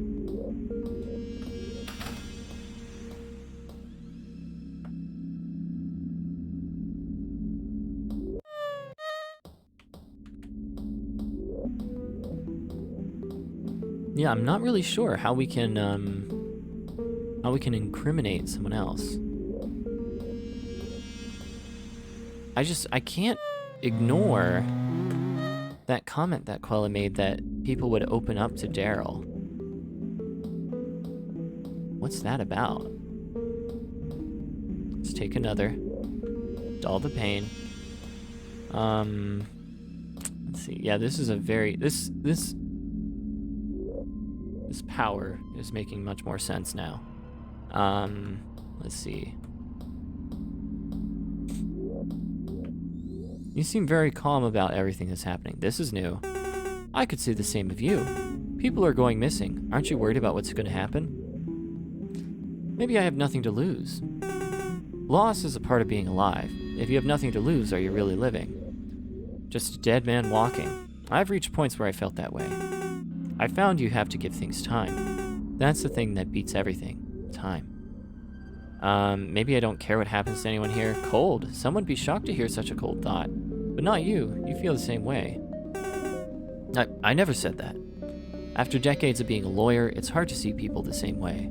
Yeah, I'm not really sure how we can incriminate someone else. I can't ignore that comment that Quella made that people would open up to Daryl. What's that about? Let's take another. Dull the pain. Let's see. Yeah, this is a very this power is making much more sense now. Let's see. You seem very calm about everything that's happening. This is new. I could say the same of you. People are going missing. Aren't you worried about what's going to happen? Maybe I have nothing to lose. Loss is a part of being alive. If you have nothing to lose, are you really living? Just a dead man walking. I've reached points where I felt that way. I found you have to give things time. That's the thing that beats everything. Time. Maybe I don't care what happens to anyone here. Cold. Someone would be shocked to hear such a cold thought. But not you. You feel the same way. I never said that. After decades of being a lawyer, it's hard to see people the same way.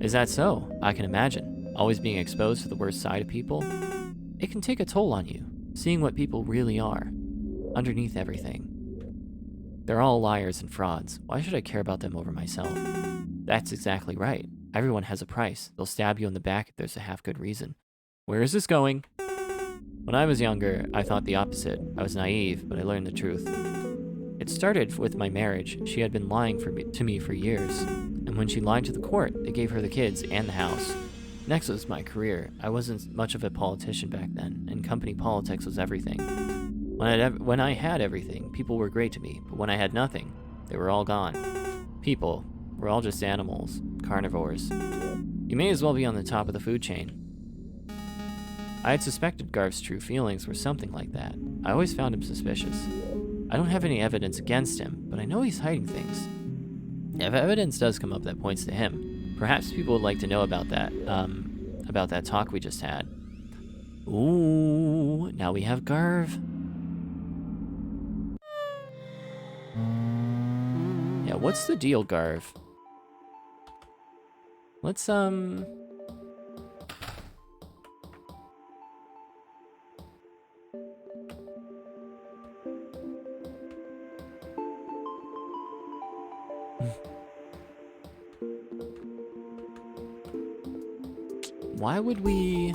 Is that so? I can imagine. Always being exposed to the worst side of people. It can take a toll on you, seeing what people really are, underneath everything. They're all liars and frauds. Why should I care about them over myself? That's exactly right. Everyone has a price. They'll stab you in the back if there's a half-good reason. Where is this going? When I was younger, I thought the opposite. I was naive, but I learned the truth. It started with my marriage. She had been lying to me for years. And when she lied to the court, they gave her the kids and the house. Next was my career. I wasn't much of a politician back then, and company politics was everything. When I had everything, people were great to me, but when I had nothing, they were all gone. People, we're all just animals, carnivores. You may as well be on the top of the food chain. I had suspected Garv's true feelings were something like that. I always found him suspicious. I don't have any evidence against him, but I know he's hiding things. If evidence does come up that points to him, perhaps people would like to know about that talk we just had. Ooh, now we have Garv. Yeah, what's the deal, Garv? Let's, why would we...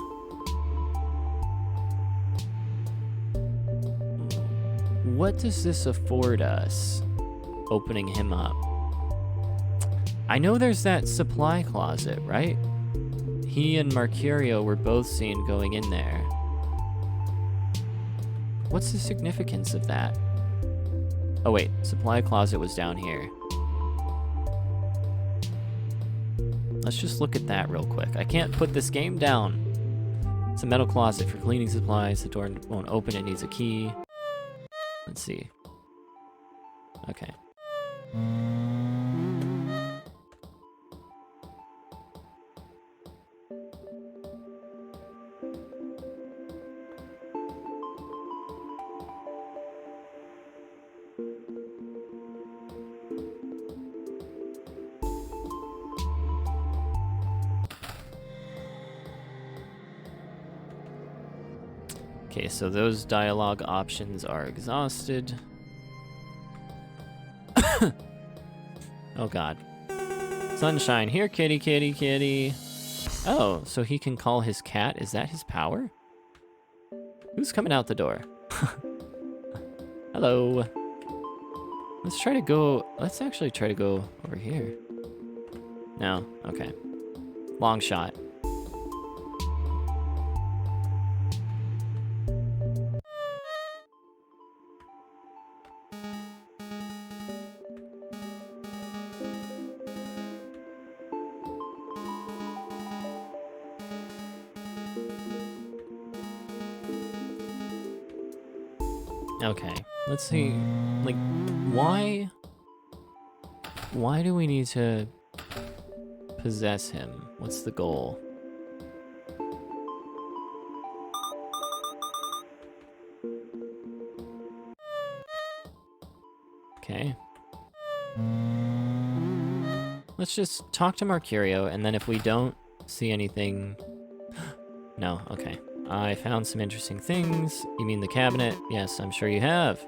What does this afford us, opening him up? I know there's that supply closet, right? He and Mercurio were both seen going in there. What's the significance of that? Oh wait, supply closet was down here. Let's just look at that real quick. I can't put this game down. It's a metal closet for cleaning supplies. The door won't open, it needs a key. Let's see. Okay. Okay, so those dialogue options are exhausted. Oh god. Sunshine, here kitty, kitty, kitty. Oh, so he can call his cat? Is that his power? Who's coming out the door? Hello. Let's actually try to go over here. No, okay. Long shot. Okay, let's see, like, why do we need to possess him? What's the goal? Okay. let's just talk to Mercurio, and then if we don't see anything... No, okay. I found some interesting things. You mean the cabinet? Yes, I'm sure you have.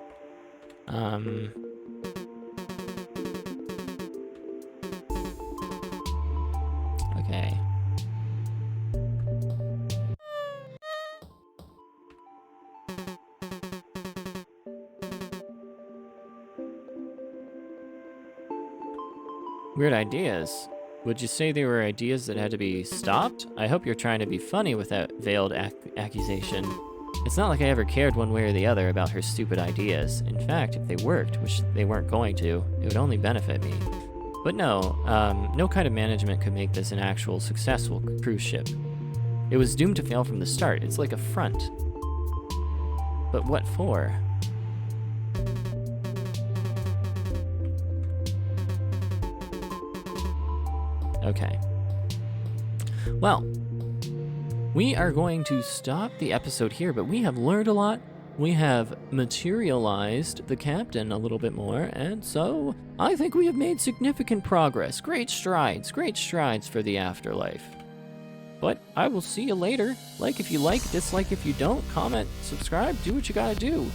Okay. Weird ideas. Would you say they were ideas that had to be stopped? I hope you're trying to be funny with that veiled accusation. It's not like I ever cared one way or the other about her stupid ideas. In fact, if they worked, which they weren't going to, it would only benefit me. But no, no kind of management could make this an actual successful cruise ship. It was doomed to fail from the start. It's like a front. But what for? Okay. Well, we are going to stop the episode here, but we have learned a lot. We have materialized the captain a little bit more, and so I think we have made significant progress. Great strides for the afterlife. But I will see you later. Like if you like, dislike if you don't, comment, subscribe, do what you gotta do.